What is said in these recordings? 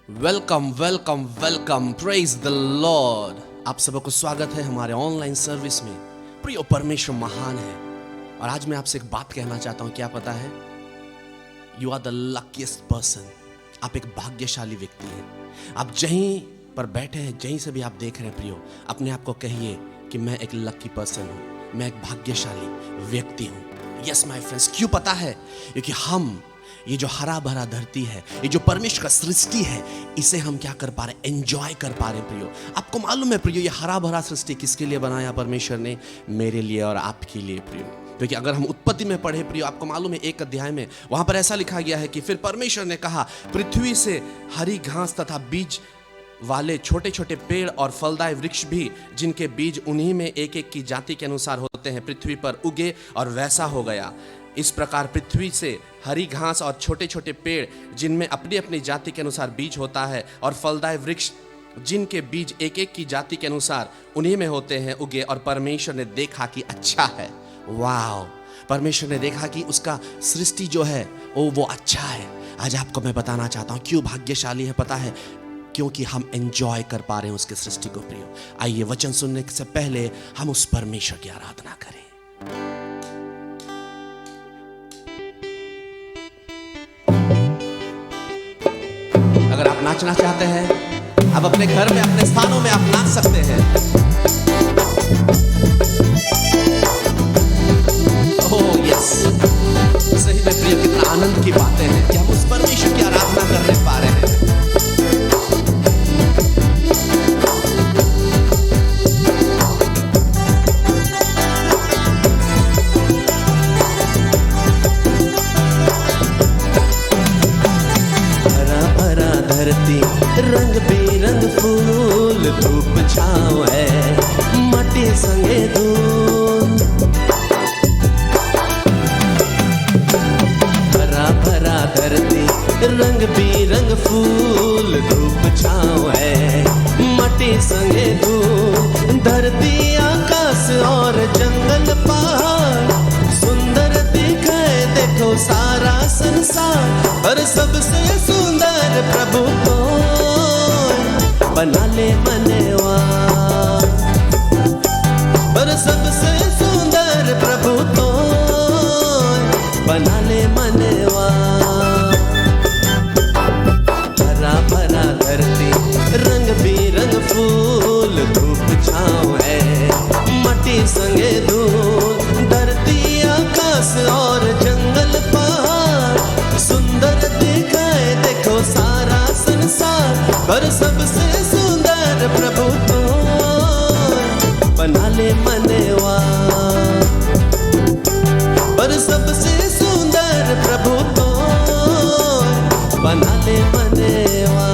Welcome welcome welcome, praise the Lord. आप सबको स्वागत है हमारे ऑनलाइन सर्विस में। प्रिय परमेश्वर महान है। और आज मैं आपसे एक बात कहना चाहता हूं, क्या पता है? You are the luckiest person. आप एक भाग्यशाली व्यक्ति हैं। आप जहीं पर बैठे हैं, जहीं से भी आप देख रहे हैं प्रियो, अपने आप को कहिए कि मैं एक लकी पर्सन हूं, मैं एक भाग्यशाली व्यक्ति हूं। यस माय फ्रेंड्स, क्यों पता है? क्योंकि हम ये जो हरा भरा धरती है, ये जो परमेश्वर का सृष्टि है, इसे हम क्या कर पा रहे? एंजॉय कर पा रहे प्रियो। आपको मालूम है प्रियो, ये हरा भरा सृष्टि किसके लिए बनाया परमेश्वर ने? मेरे लिए और आपके लिए प्रियो। क्योंकि अगर हम उत्पत्ति में पढ़े प्रियो, आपको मालूम है 1 अध्याय में वहां पर ऐसा लिखा गया है कि फिर परमेश्वर ने कहा, पृथ्वी से हरी घास तथा बीज वाले छोटे छोटे पेड़ और फलदायी वृक्ष भी, जिनके बीज उन्हीं में एक एक की जाति के अनुसार होते हैं, पृथ्वी पर उगे, और वैसा हो गया। इस प्रकार पृथ्वी से हरी घास और छोटे छोटे पेड़, जिनमें अपनी अपनी जाति के अनुसार बीज होता है, और फलदायी वृक्ष, जिनके बीज एक एक की जाति के अनुसार उन्हीं में होते हैं, उगे। और परमेश्वर ने देखा कि अच्छा है। वाह! परमेश्वर ने देखा कि उसका सृष्टि जो है वो अच्छा है। आज आपको मैं बताना चाहता हूँ क्यों भाग्यशाली है, पता है? क्योंकि हम एंजॉय कर पा रहे हैं उसके सृष्टि को प्रियो। आइए वचन सुनने से पहले हम उस परमेश्वर की आराधना करें। अगर आप नाचना चाहते हैं, आप अपने घर में, अपने स्थानों में आप नाच सकते हैं। ओह यस, सही में प्रिय, कितना आनंद की बातें हैं कि हम उस परमेश्वर की आराधना करने पा रहे हैं। रंग बिरंग फूल, धूप छाँव है, माटी संगे धूल। हरा भरा धरती, रंग बिरंग फूल, धूप छाँव है, माटी संगे धूल। धरती, आकाश और जंगल पहाड़, सुंदर दिखे देखो सारा संसार। और सबसे सुंदर प्रभु को बना ले मनवा, और सबसे सुंदर प्रभु तो बना ले मनवा। हरा भरा धरती, रंग बिरंग फूल, धूप छाँव है, माटी संगे धूल। धरती, आकाश और जंगल पहाड़, सुंदर दिखाए देखो सारा संसार। पर सबसे सुंदर प्रभु तो बना ले मनवा, पर सबसे सुंदर प्रभु तो बना ले मनवा।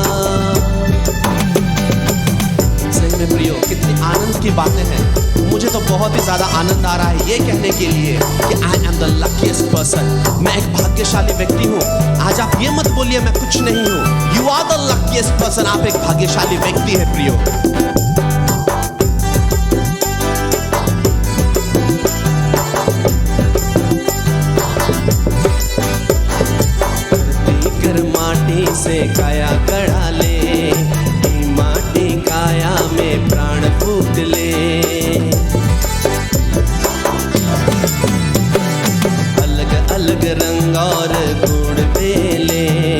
सही में प्रियो, कितनी आनंद की बातें हैं। मुझे तो बहुत ही ज्यादा आनंद आ रहा है ये कहने के लिए कि I am the luckiest person. मैं एक भाग्यशाली व्यक्ति हूँ। आज आप ये मत बोलिए मैं कुछ नहीं हूँ। You are the luckiest person. आप एक भाग्यशाली व्यक्ति है प्रियो। कर माटी से काया गढ़ा ले, माटी काया में प्राण फूक ले। अलग अलग रंग और गुण दे ले,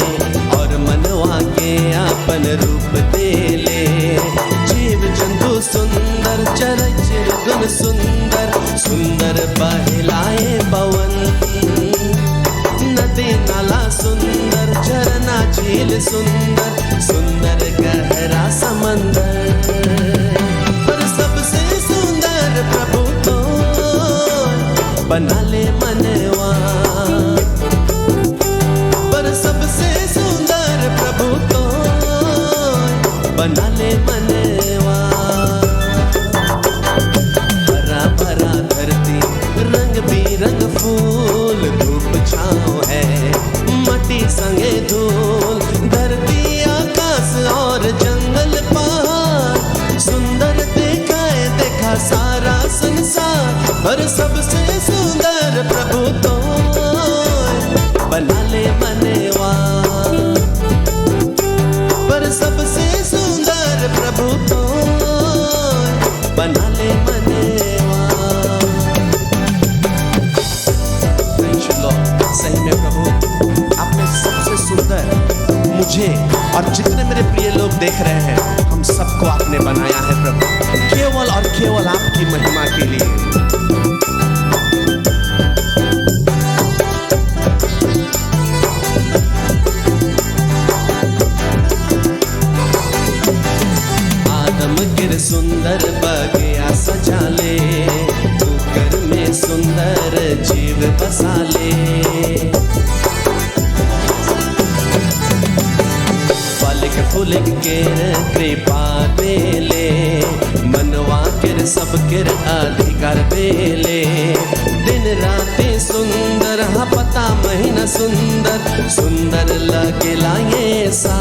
और मनवा के आपन रूप दे ले। जीव जंतु सुंदर, चर चिरगुन सुंदर, सुंदर बहलाए पवन। नदी नाला सुंदर, झरना झील सुंदर, सुंदर गहरा समंदर। पर सबसे सुंदर प्रभु तो बना ले मनवा, पर सबसे सुंदर प्रभु तो बना ले मनवा। हरा भरा धरती, रंग बिरंग फूल, धूप छाँव है, माटी संगे धूल। धरती, आकाश और जंगल पहाड़, सुंदर दिखाए देखा सारा संसार। और सबसे सुंदर प्रभु तो बना ले मनवा, पर सबसे सुंदर प्रभु तो बना ले मनेवा। सही में प्रभु आपने सबसे सुंदर मुझे और जितने मेरे प्रिय लोग देख रहे हैं, हम सबको आपने बनाया है प्रभु, केवल और केवल आपकी महिमा के लिए। आदम गिर सुंदर बगिया सजा ले, कुकर में सुंदर जीव बसा ले। फलिक फुलिक केर कृपा देले, मनवा केर सब केर अधिकार देले। दिन राते सुंदर हा पता महीना सुंदर, सुंदर लगेला ये सा।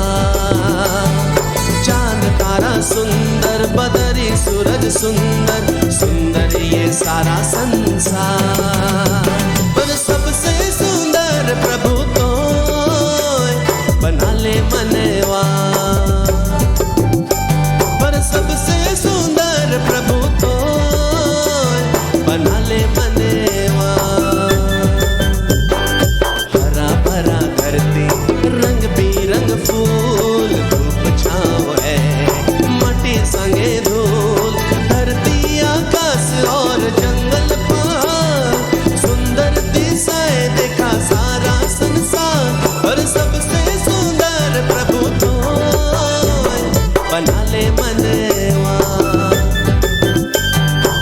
चांद तारा सुंदर, बदरी सूरज सुंदर, सुंदर ये सारा संसार। पर सबसे सुंदर प्रभु तो बना ले मनेवा। पर सबसे सुंदर प्रभु तो बना ले मनेवा। हरा भरा धरती, रंग बिरंग फूल, धूप छाँव है माटी संगे धूल। धरती आकाश और जंगल पहाड़, सुंदर दिशाएं देखा सारा संसार। और सबसे सुंदर प्रभु तो बना ले मनेवा।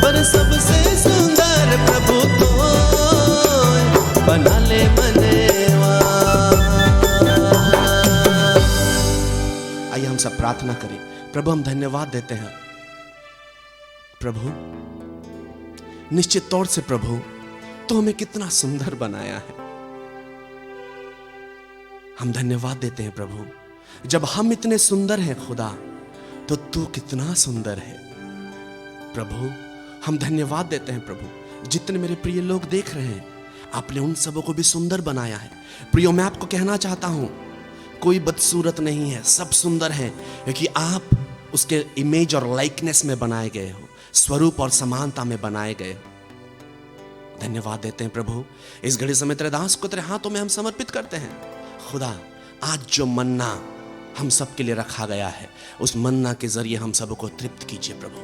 पर सबसे सुंदर प्रभु तो बना ले मनेवा। आइए हम सब प्रार्थना करें। प्रभु हम धन्यवाद देते हैं प्रभु, निश्चित तौर से प्रभु तो हमें कितना सुंदर बनाया है। हम धन्यवाद देते हैं प्रभु, जब हम इतने सुंदर हैं खुदा, तो तू कितना सुंदर है प्रभु। हम धन्यवाद देते हैं प्रभु, जितने मेरे प्रिय लोग देख रहे हैं, आपने उन सबों को भी सुंदर बनाया है। प्रियो, मैं आपको कहना चाहता हूं, कोई बदसूरत नहीं है, सब सुंदर है, क्योंकि आप उसके इमेज और लाइकनेस में बनाए गए हो, स्वरूप और समानता में बनाए गए हो। धन्यवाद देते हैं प्रभु। इस घड़ी समय तेरे दास को तेरे हाथों में हम समर्पित करते हैं खुदा। आज जो मन्ना हम सब के लिए रखा गया है, उस मन्ना के जरिए हम सबको तृप्त कीजिए प्रभु।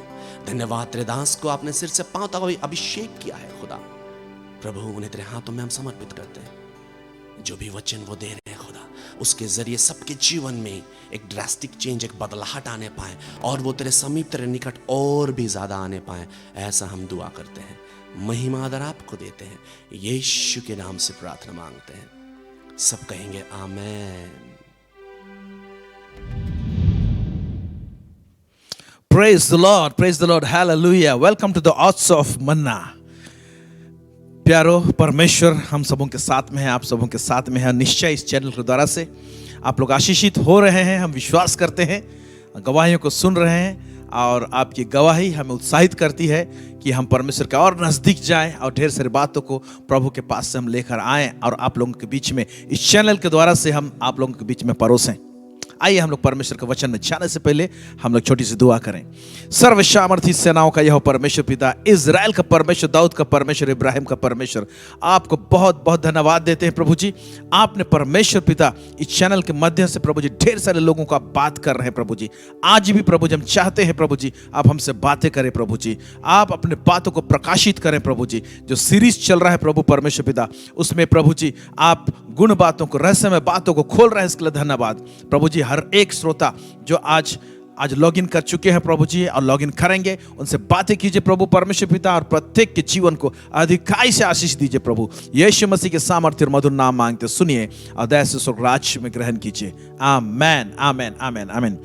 धन्यवाद तेरे दास को आपने सिर से पांव तक अभिषेक किया है खुदा। प्रभु उन्हें तेरे हाथों में हम समर्पित करते हैं। जो भी वचन वो दे रहे हैं खुदा, उसके जरिए सबके जीवन में एक ड्रास्टिक चेंज, एक बदलाहट आने पाए, और वो तेरे समीप, तेरे निकट और भी ज्यादा आने पाए, ऐसा हम दुआ करते हैं। महिमा आदर आपको देते हैं, यीशु के नाम से प्रार्थना मांगते हैं। सब कहेंगे आमेन। Praise the Lord, hallelujah. Welcome to the House of Manna. प्यारो परमेश्वर हम सबों के साथ में है, आप सबों के साथ में है। निश्चय इस चैनल के द्वारा से आप लोग आशीषित हो रहे हैं, हम विश्वास करते हैं, गवाहियों को सुन रहे हैं, और आपकी गवाही हमें उत्साहित करती है कि हम परमेश्वर के और नज़दीक जाएं और ढेर सारी बातों को प्रभु के पास से हम लेकर आएं और आप लोगों के बीच में इस चैनल के द्वारा से हम आप लोगों के बीच में परोसें। आइए हम लोग परमेश्वर के वचन में जाने से पहले हम लोग छोटी सी दुआ करें। सर्वसामर्थी सेनाओं का यह परमेश्वर पिता, इज़राइल का परमेश्वर, दाऊद का परमेश्वर, इब्राहिम का परमेश्वर, आपको बहुत बहुत धन्यवाद देते हैं प्रभु जी। आपने परमेश्वर पिता इस चैनल के माध्यम से प्रभु जी ढेर सारे लोगों को आप बात कर रहे हैं प्रभु जी। आज भी प्रभु जी हम चाहते हैं प्रभु जी आप हमसे बातें करें प्रभु जी, आप अपने बातों को प्रकाशित करें प्रभु जी। जो सीरीज चल रहा है प्रभु परमेश्वर पिता, उसमें प्रभु जी आप गुण बातों को, रहस्यमय बातों को खोल रहे हैं, इसके लिए धन्यवाद प्रभु जी। हर एक श्रोता जो आज लॉगिन कर चुके हैं प्रभु जी और लॉगिन करेंगे, उनसे बातें कीजिए प्रभु परमेश्वर पिता, और प्रत्येक के जीवन को अधिकाई से आशीष दीजिए प्रभु। यीशु मसीह के सामर्थ्य और मधुर नाम मांगते सुनिए और दया से स्वर्ग राज्य में ग्रहण कीजिए। आमेन आमेन आमेन आमेन।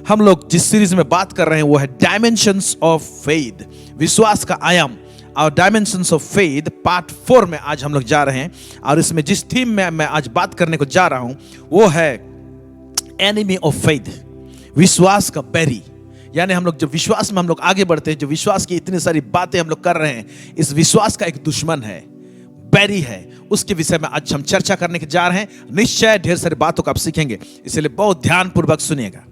हम लोग जिस सीरीज में बात कर रहे हैं वो है डायमेंशंस ऑफ फेथ, विश्वास का आयाम, और डायमेंशंस ऑफ फेथ पार्ट 4 में आज हम लोग जा रहे हैं। और इसमें जिस थीम में मैं आज बात करने को जा रहा हूं वो है एनिमी ऑफ फेथ, विश्वास का बैरी। यानी हम लोग जो विश्वास में हम लोग आगे बढ़ते हैं, जो विश्वास की इतनी सारी बातें हम लोग कर रहे हैं, इस विश्वास का एक दुश्मन है, बैरी है। उसके विषय में आज हम चर्चा करने के जा रहे हैं। निश्चय ढेर सारी बातों को आप सीखेंगे, इसलिए बहुत ध्यानपूर्वक सुनिएगा।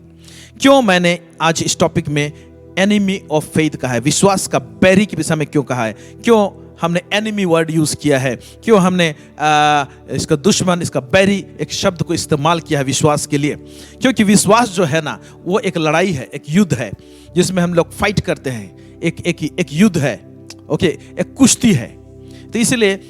क्यों मैंने आज इस टॉपिक में एनिमी ऑफ फेथ कहा है, विश्वास का बैरी के विषय में क्यों कहा है, क्यों हमने एनिमी वर्ड यूज किया है, क्यों हमने इसका दुश्मन, इसका बैरी एक शब्द को इस्तेमाल किया है विश्वास के लिए? क्योंकि विश्वास जो है ना, वो एक लड़ाई है, एक युद्ध है जिसमें हम लोग फाइट करते हैं। एक युद्ध है, ओके, एक कुश्ती है। तो इसलिए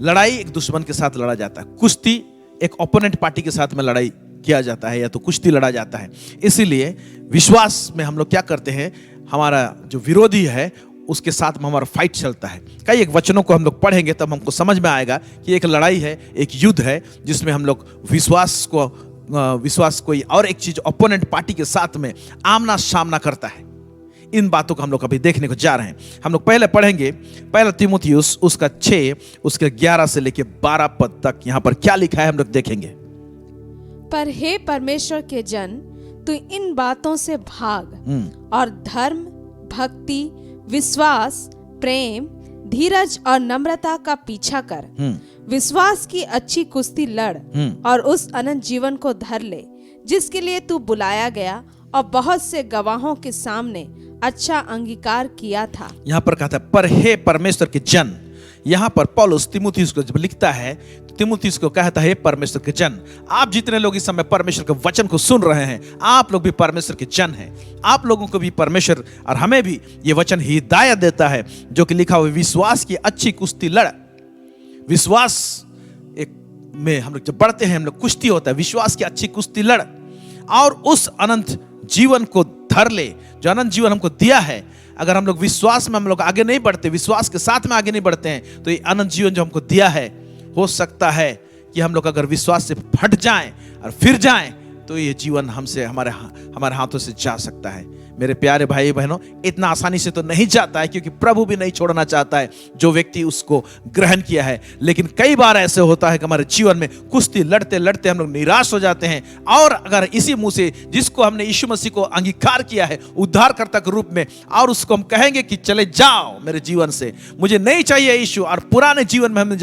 लड़ाई एक दुश्मन के साथ लड़ा जाता है, कुश्ती एक ओपोनेंट पार्टी के साथ में लड़ाई किया जाता है, या तो कुश्ती लड़ा जाता है। इसीलिए विश्वास में हम लोग क्या करते हैं, हमारा जो विरोधी है उसके साथ में हमारा फाइट चलता है। कई एक वचनों को हम लोग पढ़ेंगे तब हमको समझ में आएगा कि एक लड़ाई है, एक युद्ध है, जिसमें हम लोग विश्वास कोई और एक चीज ओपोनेंट पार्टी के साथ में आमना सामना करता है। इन बातों को हम लोग अभी देखने को जा रहे हैं। हम लोग पहले पढ़ेंगे पहला तीमुथियुस उसका 6 उसके 11 से लेके 12 पद तक। यहाँ पर क्या लिखा है हम लोग देखेंगे। पर हे परमेश्वर के जन, तू इन बातों से भाग और धर्म, भक्ति, विश्वास, प्रेम, धीरज और नम्रता का पीछा कर। विश्वास की अच्छी कुश्ती लड़ और उस अनंत जीवन को धर ले जिसके लिए तू बुलाया गया और बहुत से गवाहों के सामने अच्छा अंगीकार किया था। यहाँ पर कहा था पर हे परमेश्वर के जन। यहाँ पर पौलुस तीमुथियुस को जब लिखता है, तीमुथियुस को कहता है परमेश्वर के जन। आप जितने लोग इस समय परमेश्वर के वचन को सुन रहे हैं, आप लोग भी परमेश्वर के जन हैं। आप लोगों को भी परमेश्वर और हमें भी ये वचन हिदायत देता है, जो कि लिखा हुआ विश्वास की अच्छी कुश्ती लड़। विश्वास एक में हम लोग जब बढ़ते हैं, हम लोग कुश्ती होता है, विश्वास की अच्छी कुश्ती लड़ और उस अनंत जीवन को धर ले जो अनंत जीवन हमको दिया है। अगर हम लोग विश्वास में हम लोग आगे नहीं बढ़ते, विश्वास के साथ में आगे नहीं बढ़ते हैं, तो ये अनंत जीवन जो हमको दिया है, हो सकता है कि हम लोग अगर विश्वास से हट जाएं और फिर जाएं, तो ये जीवन हमसे हमारे हाथों से जा सकता है। मेरे प्यारे भाई बहनों, इतना आसानी से तो नहीं जाता है, क्योंकि प्रभु भी नहीं छोड़ना चाहता है जो व्यक्ति उसको ग्रहण किया है। लेकिन कई बार ऐसे होता है कि हमारे जीवन में कुश्ती लड़ते लड़ते हम लोग निराश हो जाते हैं। और अगर इसी मुंह से जिसको हमने यीशु मसीह को अंगीकार किया है उद्धारकर्ता के रूप में, और उसको हम कहेंगे कि चले जाओ मेरे जीवन से, मुझे नहीं चाहिए यीशु, और पुराने जीवन में हम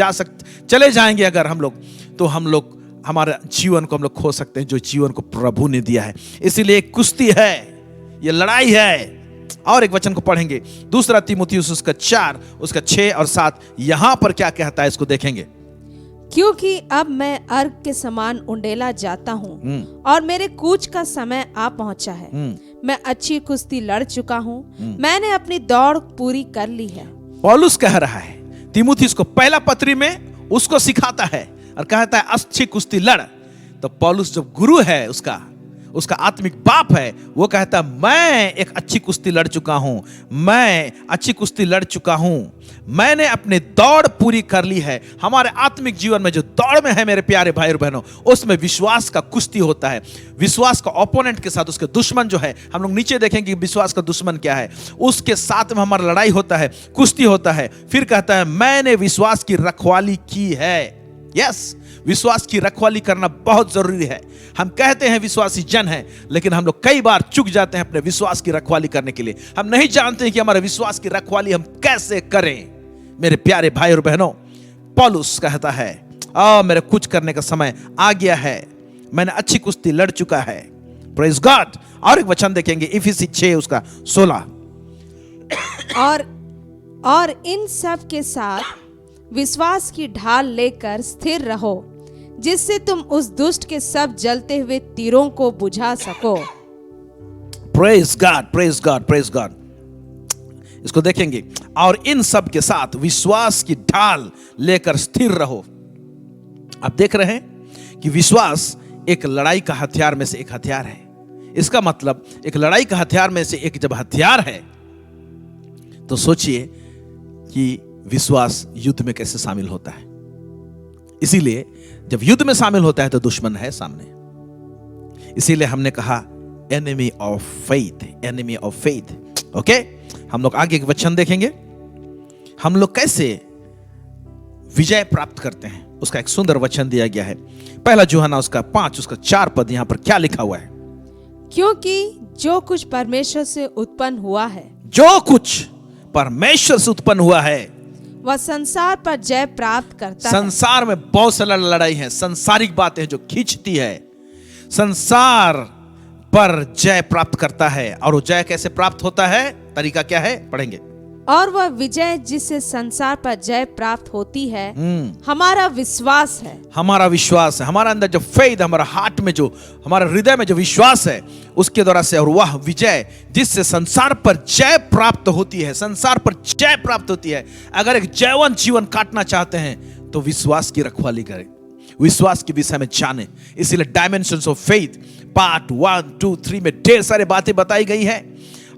चले जाएंगे अगर हम लोग, तो हम लोग हमारे जीवन को हम लोग खो सकते हैं जो जीवन को प्रभु ने दिया है। इसीलिए एक कुश्ती है, ये लड़ाई है। और एक वचन को पढ़ेंगे, दूसरा तीमुथियुस उसका 4 उसका 6 और 7। यहां पर क्या कहता है इसको देखेंगे। क्योंकि अब मैं अर्घ के समान उंडेला जाता हूँ और मेरे कूच का समय आ पहुंचा है। मैं अच्छी कुश्ती लड़ चुका हूँ, मैंने अपनी दौड़ पूरी कर ली है। पौलुस कह रहा है तीमुथियुस को, पहला पत्री में उसको सिखाता है और कहता है अच्छी कुश्ती लड़। तो पौलुस जब गुरु है, उसका आत्मिक बाप है, वो कहता है मैं एक अच्छी कुश्ती लड़ चुका हूं, मैं अच्छी कुश्ती लड़ चुका हूं, मैंने अपनी दौड़ पूरी कर ली है। हमारे आत्मिक जीवन में जो दौड़ में है मेरे प्यारे भाई और बहनों, उसमें विश्वास का कुश्ती होता है। विश्वास का ओपोनेंट के साथ, उसके दुश्मन जो है, हम लोग नीचे देखेंगे विश्वास का दुश्मन क्या है, उसके साथ में हमारा लड़ाई होता है, कुश्ती होता है। फिर कहता है मैंने विश्वास की रखवाली की है। यस, विश्वास की रखवाली करना बहुत जरूरी है। हम कहते हैं विश्वासी जन हैं, लेकिन हम लोग कई बार चूक जाते हैं अपने विश्वास की रखवाली करने के लिए। हम नहीं जानते हैं कि हमारे विश्वास की रखवाली हम कैसे करें। मेरे प्यारे भाई और बहनों, पौलुस कहता है मेरे कुछ करने का समय आ गया है, मैंने अच्छी कुश्ती लड़ चुका है। Praise God. और एक वचन देखेंगे इफिसी 6 उसका 16। और इन सब के साथ विश्वास की ढाल लेकर स्थिर रहो, जिससे तुम उस दुष्ट के सब जलते हुए तीरों को बुझा सको। Praise God, praise God, praise God. इसको देखेंगे, और इन सब के साथ विश्वास की ढाल लेकर स्थिर रहो। आप देख रहे हैं कि विश्वास एक लड़ाई का हथियार में से एक हथियार है। इसका मतलब एक लड़ाई का हथियार में से एक जब हथियार है, तो सोचिए कि विश्वास युद्ध में कैसे शामिल होता है। इसीलिए जब युद्ध में शामिल होता है तो दुश्मन है सामने। इसीलिए हमने कहा enemy of faith, enemy of faith. Okay, हम लोग आगे एक वचन देखेंगे, हम लोग कैसे विजय प्राप्त करते हैं, उसका एक सुंदर वचन दिया गया है। पहला यूहन्ना उसका 5 उसका 4 पद। यहां पर क्या लिखा हुआ है। क्योंकि जो कुछ परमेश्वर से उत्पन्न हुआ है, जो कुछ परमेश्वर से उत्पन्न हुआ है, वह संसार पर जय प्राप्त करता है। संसार में बहुत सारी लड़ाई है, संसारिक बातें जो खींचती है। संसार पर जय प्राप्त करता है। और वो जय कैसे प्राप्त होता है, तरीका क्या है, पढ़ेंगे। और वह विजय जिससे संसार पर जय प्राप्त होती है हमारा विश्वास है। हमारा विश्वास है, हमारा अंदर जो फेथ, हमारा हार्ट में जो, हमारा हृदय में जो विश्वास है उसके द्वारा से, और वह विजय जिससे संसार पर जय प्राप्त होती है, संसार पर जय प्राप्त होती है। अगर एक जयवंत जीवन काटना चाहते हैं तो विश्वास की रखवाली करें, विश्वास के विषय में जाने। इसीलिए डायमेंशंस ऑफ फेथ पार्ट 1, 2, 3 में ढेर सारे बातें बताई गई है,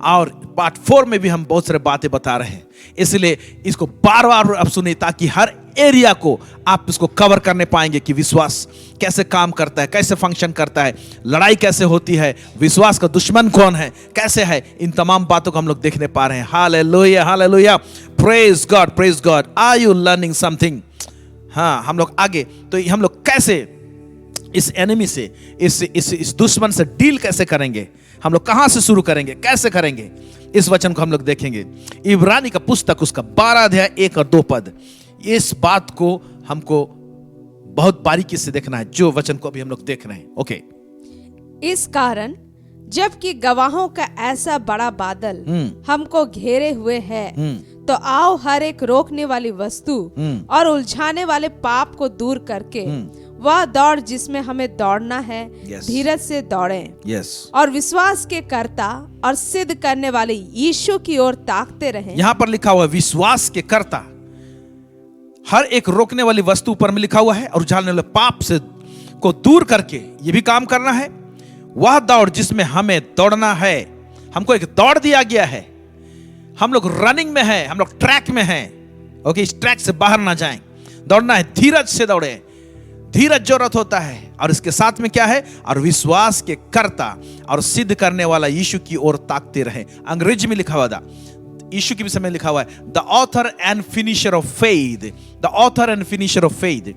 और पार्ट 4 में भी हम बहुत सारे बातें बता रहे हैं। इसलिए इसको बार बार आप सुने, ताकि हर एरिया को आप इसको कवर करने पाएंगे कि विश्वास कैसे काम करता है, कैसे फंक्शन करता है, लड़ाई कैसे होती है, विश्वास का दुश्मन कौन है, कैसे है। इन तमाम बातों को हम लोग देखने पा रहे हैं। Hallelujah, hallelujah, praise God, praise God. Are you learning something? हाँ, हम लोग आगे, तो हम लोग कैसे इस एनिमी से, इस दुश्मन से डील कैसे करेंगे, हम लोग कहां से शुरू करेंगे, कैसे करेंगे, इस वचन को हम लोग देखेंगे। इब्रानी का पुस्तक उसका 12 अध्याय 1 और 2 पद। इस बात को हमको बहुत बारीकी से देखना है, जो वचन को अभी हम लोग देख रहे हैं। ओके। इस कारण जबकि गवाहों का ऐसा बड़ा बादल हमको घेरे हुए है, तो आओ हर एक रोकने वाली वस्तु और उलझाने वाले पाप को दूर करके वह दौड़ जिसमें हमें दौड़ना है, धीरज से दौड़ें। और विश्वास के कर्ता और सिद्ध करने वाले यीशु की ओर ताकते रहें। यहां पर लिखा हुआ है विश्वास के कर्ता, हर एक रोकने वाली वस्तु ऊपर में लिखा हुआ है, और उछालने वाले पाप से को दूर करके ये भी काम करना है। वह दौड़ जिसमें हमें दौड़ना है, हमको एक दौड़ दिया गया है, हम लोग रनिंग में हैं, हम लोग ट्रैक में हैं। ओके, इस ट्रैक से बाहर ना जाएं, दौड़ना है, धीरज से दौड़े, धीरज जरूरत होता है। और इसके साथ में क्या है, और विश्वास के कर्ता और सिद्ध करने वाला यीशु की ओर ताकते रहे। अंग्रेजी में लिखा हुआ था, यीशु के विषय में लिखा हुआ है, the author and finisher of faith, the author and finisher of faith.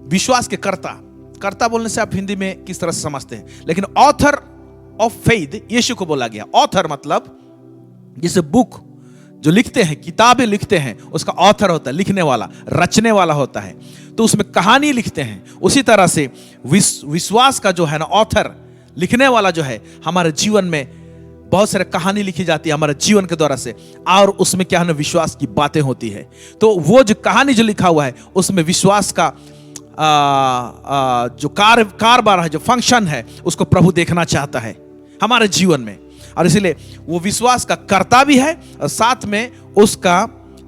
विश्वास के कर्ता, कर्ता बोलने से आप हिंदी में किस तरह से समझते हैं, लेकिन ऑथर ऑफ फेथ यीशु को बोला गया। ऑथर मतलब जिसे बुक जो लिखते हैं, किताबें लिखते हैं, उसका ऑथर होता है, लिखने वाला, रचने वाला होता है, तो उसमें कहानी लिखते हैं। उसी तरह से विश्वास का जो है ना, ऑथर, लिखने वाला जो है, हमारे जीवन में बहुत सारे कहानी लिखी जाती है हमारे जीवन के द्वारा से, और उसमें क्या है ना, विश्वास की बातें होती है। तो वो जो कहानी जो लिखा हुआ है उसमें विश्वास का जो कारबार है, जो फंक्शन है, उसको प्रभु देखना चाहता है हमारे जीवन में। और इसलिए वो विश्वास का कर्ता भी है और साथ में उसका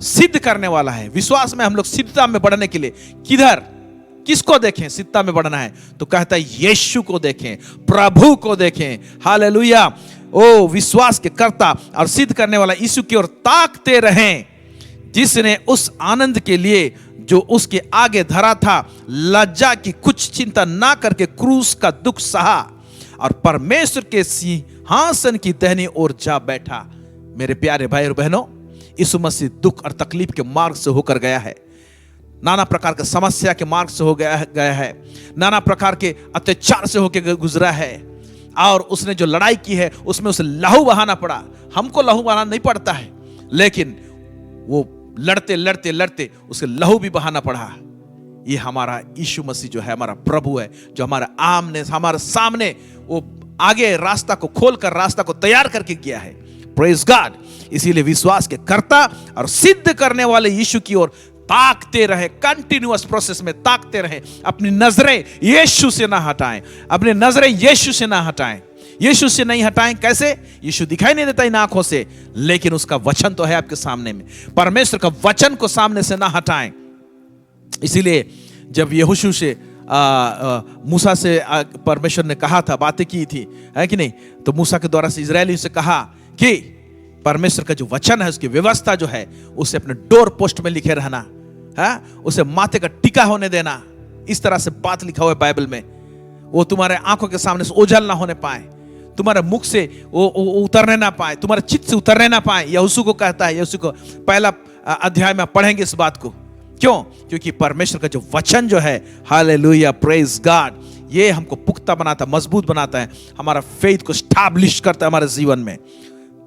सिद्ध करने वाला है। विश्वास में हम लोग सिद्धता में बढ़ने के लिए किसको देखें, सिद्धता में बढ़ना है तो कहता है यीशु को देखें, प्रभु को देखें। हालेलुया। ओ विश्वास के कर्ता और सिद्ध करने वाला यीशु की ओर ताकते रहें, जिसने उस आनंद के लिए जो उसके आगे धरा था, लज्जा की कुछ चिंता ना करके क्रूस का दुख सहा और परमेश्वर के सिंहासन की दाहिनी ओर जा बैठा। मेरे प्यारे भाई और बहनों, यीशु मसीह दुख और तकलीफ के मार्ग से होकर गया है, नाना प्रकार के समस्या के मार्ग से हो गया है, नाना प्रकार के अत्याचार से होकर गुजरा है, और उसने जो लड़ाई की है उसमें उसे लहू बहाना पड़ा। हमको लहू बहाना नहीं पड़ता है, लेकिन वो लड़ते लड़ते लड़ते उसे लहू भी बहाना पड़ा। ये हमारा यीशु मसीह जो है, हमारा प्रभु है, जो हमारे सामने वो आगे रास्ता को खोलकर रास्ता को तैयार करके किया है। Praise God. इसीलिए विश्वास के कर्ता और सिद्ध करने वाले यीशु की ओर ताकते रहे, कंटिन्यूअस प्रोसेस में ताकते रहे। अपनी नजरें यीशु से ना हटाएं, अपनी नजरें यीशु से ना हटाएं। यीशु से नहीं हटाएं, कैसे? यीशु दिखाई नहीं देता इन आंखों से, लेकिन उसका वचन तो है आपके सामने में। परमेश्वर का वचन को सामने से ना हटाएं। इसीलिए जब यहोशू से मूसा से परमेश्वर ने कहा था, बातें की थी, है कि नहीं, तो मूसा के द्वारा से इजरायली से कहा कि परमेश्वर का जो वचन है, उसकी व्यवस्था जो है, उसे अपने डोर पोस्ट में लिखे रहना है, उसे माथे का टीका होने देना। इस तरह से बात लिखा हुआ है बाइबल में। वो तुम्हारे आंखों के सामने से ओझल ना होने पाए, तुम्हारे मुख से वो उतरने ना पाए, तुम्हारे चित्त से उतरने ना पाए। यहोशू को कहता है, यहोशू को पहला अध्याय में पढ़ेंगे इस बात को। क्यों? क्योंकि परमेश्वर का जो वचन जो है, हालेलुया, प्रेज गॉड, ये हमको पुख्ता बनाता, मजबूत बनाता है, हमारा फेथ को स्टैब्लिश करता है हमारे जीवन में।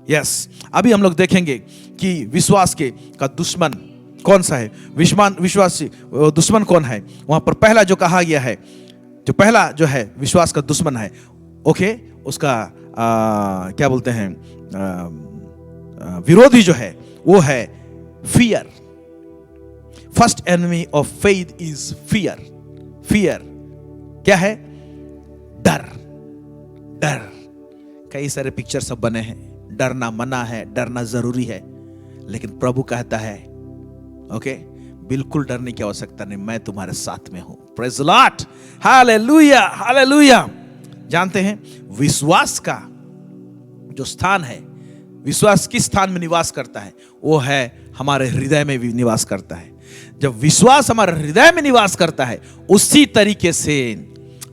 यस, अभी हम लोग देखेंगे कि विश्वास का दुश्मन कौन सा है, विश्वासी दुश्मन कौन है। वहां पर पहला जो कहा गया है, जो पहला जो है विश्वास का दुश्मन है, ओके, उसका क्या बोलते हैं, विरोधी जो है वो है fear. First enemy of faith is fear. Fear क्या है? डर। डर, कई सारे पिक्चर सब बने हैं, डरना मना है, डरना जरूरी है, लेकिन प्रभु कहता है ओके, बिल्कुल डरने की आवश्यकता नहीं, मैं तुम्हारे साथ में हूं। Praise the lord, hallelujah hallelujah. जानते हैं विश्वास का जो स्थान है, विश्वास किस स्थान में निवास करता है? वो है हमारे हृदय में भी निवास करता है। जब विश्वास हमारे हृदय में निवास करता है, उसी तरीके से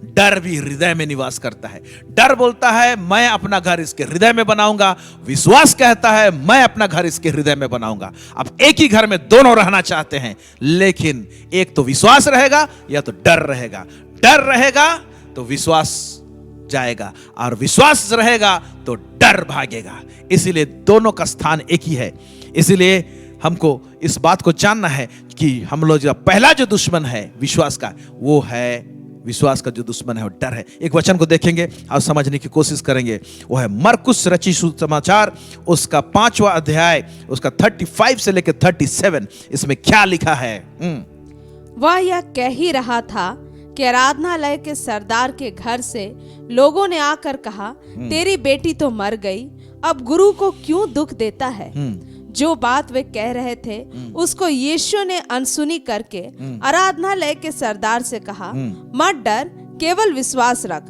डर भी हृदय में निवास करता है। डर बोलता है मैं अपना घर इसके हृदय में बनाऊंगा, विश्वास कहता है मैं अपना घर इसके हृदय में बनाऊंगा। अब एक ही घर में दोनों रहना चाहते हैं, लेकिन एक तो विश्वास रहेगा या तो डर रहेगा। डर रहेगा तो विश्वास जाएगा, और विश्वास रहेगा तो डर भागेगा। इसीलिए दोनों का स्थान एक ही है। इसीलिए हमको इस बात को जानना है कि हम लोग जो पहला जो दुश्मन है विश्वास का, वो है, विश्वास का जो दुश्मन है वो डर है। एक वचन को देखेंगे और समझने की कोशिश करेंगे। वो है मरकुस रचित सुसमाचार, उसका 5वां अध्याय, उसका 35 से लेकर 37। इसमें क्या लिखा है? वह यह कह ही रहा था कि आराधनालय के सरदार के घर से लोगों ने आकर कहा, तेरी बेटी तो मर गई, अब गुरु को क्यों दुख देता है? जो बात वे कह रहे थे उसको यीशु ने अनसुनी करके आराधनालय के सरदार से कहा, मत डर, केवल विश्वास रख।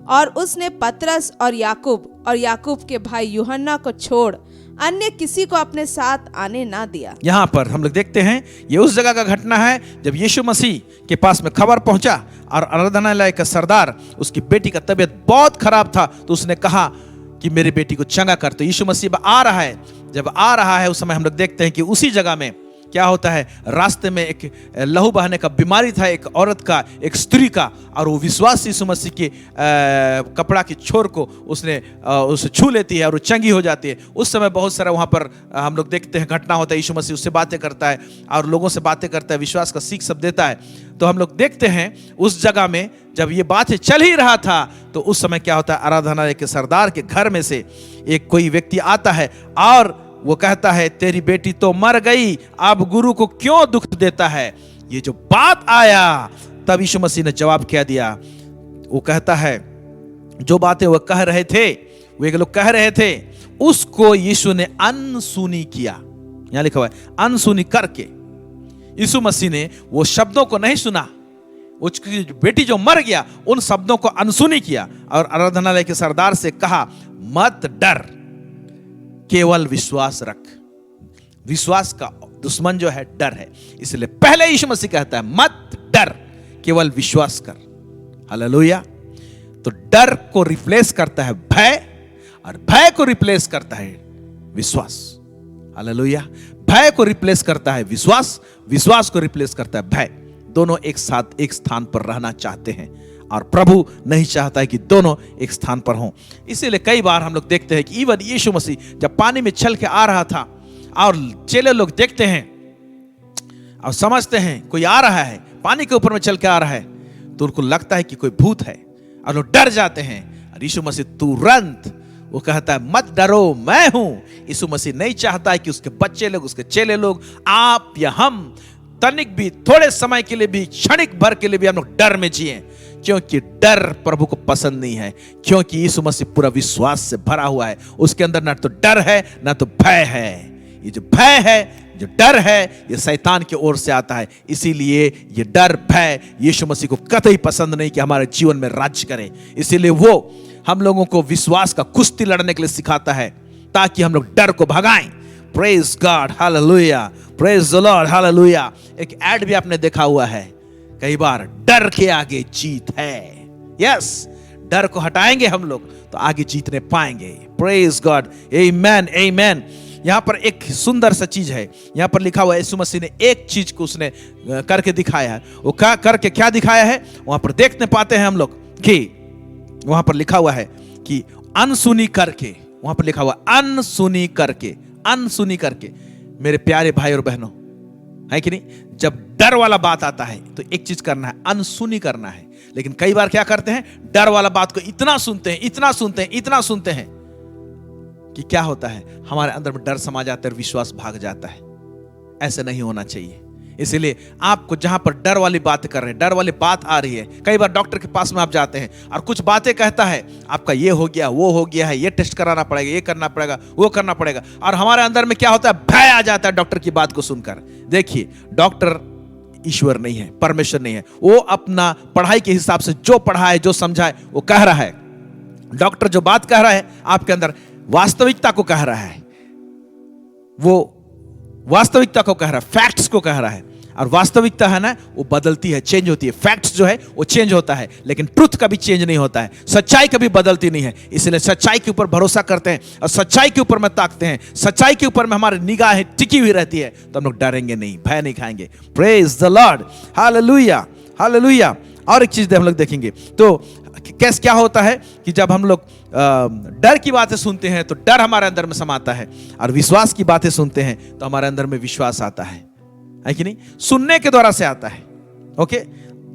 और उसने पतरस और याकूब के भाई यूहन्ना को छोड़ अन्य किसी को अपने साथ आने ना दिया। यहाँ पर हम लोग देखते हैं ये उस जगह का घटना है जब यीशु मसीह के पास में खबर पहुंचा और आराधनालय का सरदार, उसकी बेटी का तबीयत बहुत खराब था, तो उसने कहा कि मेरी बेटी को चंगा कर। तो यीशु मसीह आ रहा है, जब आ रहा है उस समय हम लोग देखते हैं कि उसी जगह में क्या होता है, रास्ते में एक लहू बहने का बीमारी था, एक औरत का, एक स्त्री का, और वो विश्वास यीशु मसीह के कपड़ा की छोर को उसने उसे छू लेती है और वो चंगी हो जाती है। उस समय बहुत सारा वहाँ पर हम लोग देखते हैं घटना होता है, यीशु मसीह उससे बातें करता है और लोगों से बातें करता है, विश्वास का सीख सब देता है। तो हम लोग देखते हैं उस जगह में जब ये बातें चल ही रहा था, तो उस समय क्या होता है, आराधनालय के सरदार के घर में से एक कोई व्यक्ति आता है और वो कहता है, तेरी बेटी तो मर गई, अब गुरु को क्यों दुख देता है? ये जो बात आया, तब यीशु मसीह ने जवाब क्या दिया? वो कहता है जो बातें वो कह रहे थे, वो एक लोग कह रहे थे, उसको यीशु ने अनसुनी किया। यहां लिखा हुआ है अनसुनी करके। यीशु मसीह ने वो शब्दों को नहीं सुना, उसकी बेटी जो मर गया उन शब्दों को अनसुनी किया और आराधनालय के सरदार से कहा, मत डर, केवल विश्वास रख। विश्वास का दुश्मन जो है डर है, इसलिए पहले यीशु मसीह कहता है मत डर, केवल विश्वास कर। हालेलुया। तो डर को रिप्लेस करता है भय, और भय को रिप्लेस करता है विश्वास। हालेलुया। भय को रिप्लेस करता है विश्वास, विश्वास को रिप्लेस करता है भय। दोनों एक साथ एक स्थान पर रहना चाहते हैं, और प्रभु नहीं चाहता है कि दोनों एक स्थान पर हों। इसीलिए कई बार हम लोग देखते हैं कि इवन यीशु मसीह जब पानी में चल के आ रहा था और चेले लोग देखते हैं और समझते हैं कोई आ रहा है, पानी के ऊपर में चल के आ रहा है, तो उनको लगता है कि कोई भूत है और वो डर जाते हैं। और यीशु मसीह तुरंत वो कहता है मत डरो, मैं हूं। यीशु मसीह नहीं चाहता है कि उसके बच्चे लोग, उसके चेले लोग, आप या हम तनिक भी, थोड़े समय के लिए भी, क्षणिक भर के लिए भी हम लोग डर में जिए, क्योंकि डर प्रभु को पसंद नहीं है। क्योंकि यीशु मसीह पूरा विश्वास से भरा हुआ है, उसके अंदर ना तो डर है ना तो भय है। ये जो भय है, जो डर है, ये शैतान की ओर से आता है। इसीलिए ये डर, भय यीशु मसीह को कतई पसंद नहीं कि हमारे जीवन में राज्य करे। इसीलिए वो हम लोगों को विश्वास का कुश्ती लड़ने के लिए सिखाता है, ताकि हम लोग डर को भगाएं। Praise god, hallelujah, praise the lord, hallelujah. एक ऐड भी आपने देखा हुआ है कई बार, डर के आगे जीत है। यस, डर को हटाएंगे हम लोग तो आगे जीतने पाएंगे। प्रेज गॉड, आमेन, आमेन। यहां पर एक सुंदर सा चीज है, यहां पर लिखा हुआ है यीशु मसीह ने एक चीज को उसने करके दिखाया है। वो करके क्या दिखाया है वहां पर देखने पाते हैं हम लोग कि वहां पर लिखा हुआ है कि अनसुनी करके, वहां पर लिखा हुआ अनसुनी करके, अनसुनी करके। मेरे प्यारे भाई और बहनों, है कि नहीं, जब डर वाला बात आता है तो एक चीज करना है, अनसुनी करना है। लेकिन कई बार क्या करते हैं, डर वाला बात को इतना सुनते हैं, इतना सुनते हैं, इतना सुनते हैं कि क्या होता है, हमारे अंदर में डर समा जाता है और विश्वास भाग जाता है। ऐसा नहीं होना चाहिए। इसीलिए आपको जहां पर डर वाली बात कर रहे हैं, डर वाली बात आ रही है, कई बार डॉक्टर के पास में आप जाते हैं और कुछ बातें कहता है, आपका ये हो गया, वो हो गया है, ये टेस्ट कराना पड़ेगा, ये करना पड़ेगा, वो करना पड़ेगा, और हमारे अंदर में क्या होता है, भय आ जाता है डॉक्टर की बात को सुनकर। देखिए, डॉक्टर ईश्वर नहीं है, परमेश्वर नहीं है। वो अपना पढ़ाई के हिसाब से जो पढ़ा है, जो समझा है, वो कह रहा है। डॉक्टर जो बात कह रहा है आपके अंदर वास्तविकता को कह रहा है, वो वास्तविकता को कह रहा है, फैक्ट्स को कह रहा है। और वास्तविकता है ना, वो बदलती है, चेंज होती है। फैक्ट्स जो है वो चेंज होता है, लेकिन ट्रुथ कभी चेंज नहीं होता है, सच्चाई कभी बदलती नहीं है। इसलिए सच्चाई के ऊपर भरोसा करते हैं और सच्चाई के ऊपर में ताकते हैं, सच्चाई के ऊपर में हमारी निगाहें टिकी हुई रहती है, तो हम लोग डरेंगे नहीं, भय नहीं खाएंगे। Praise the lord, hallelujah, hallelujah. और एक चीज हम लोग देखेंगे, तो कैसे क्या होता है कि जब हम लोग डर की बातें सुनते हैं तो डर हमारे अंदर में समाता है, और विश्वास की बातें सुनते हैं तो हमारे अंदर में विश्वास आता है कि नहीं? सुनने के द्वारा से आता है। Okay,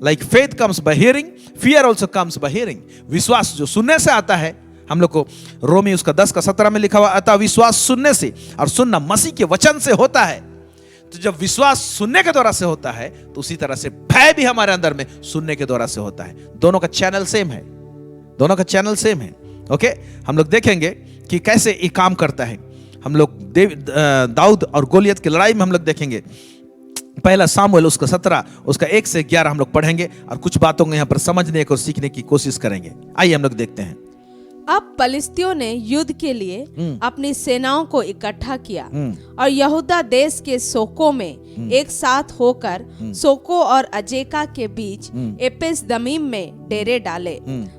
like faith comes by hearing, fear also comes by hearing. विश्वास जो सुनने से आता है, हम लोग को रोमी उसका 10:17 में लिखा हुआ, अतः विश्वास सुनने से, और सुनना मसीह के वचन से होता है। तो जब विश्वास सुनने के द्वारा से होता है, तो उसी तरह से भय भी हमारे अंदर में सुनने के द्वारा से होता है। दोनों का चैनल सेम है, दोनों का चैनल सेम है। ओके, हम लोग देखेंगे कि कैसे ये काम करता है। हम लोग दाऊद और गोलियत की लड़ाई में हम लोग देखेंगे। पहला सामुएल उसका 17 उसका 1 से 11 हम लोग पढ़ेंगे और कुछ बातों को यहाँ पर समझने को, सीखने की कोशिश करेंगे। आइए हम लोग देखते हैं। अब पलिस्तियों ने युद्ध के लिए अपनी सेनाओं को इकट्ठा किया और यहूदा देश के सोको में एक साथ होकर सोको और अजेका के बीच एपेस दमीम में डेरे डाले।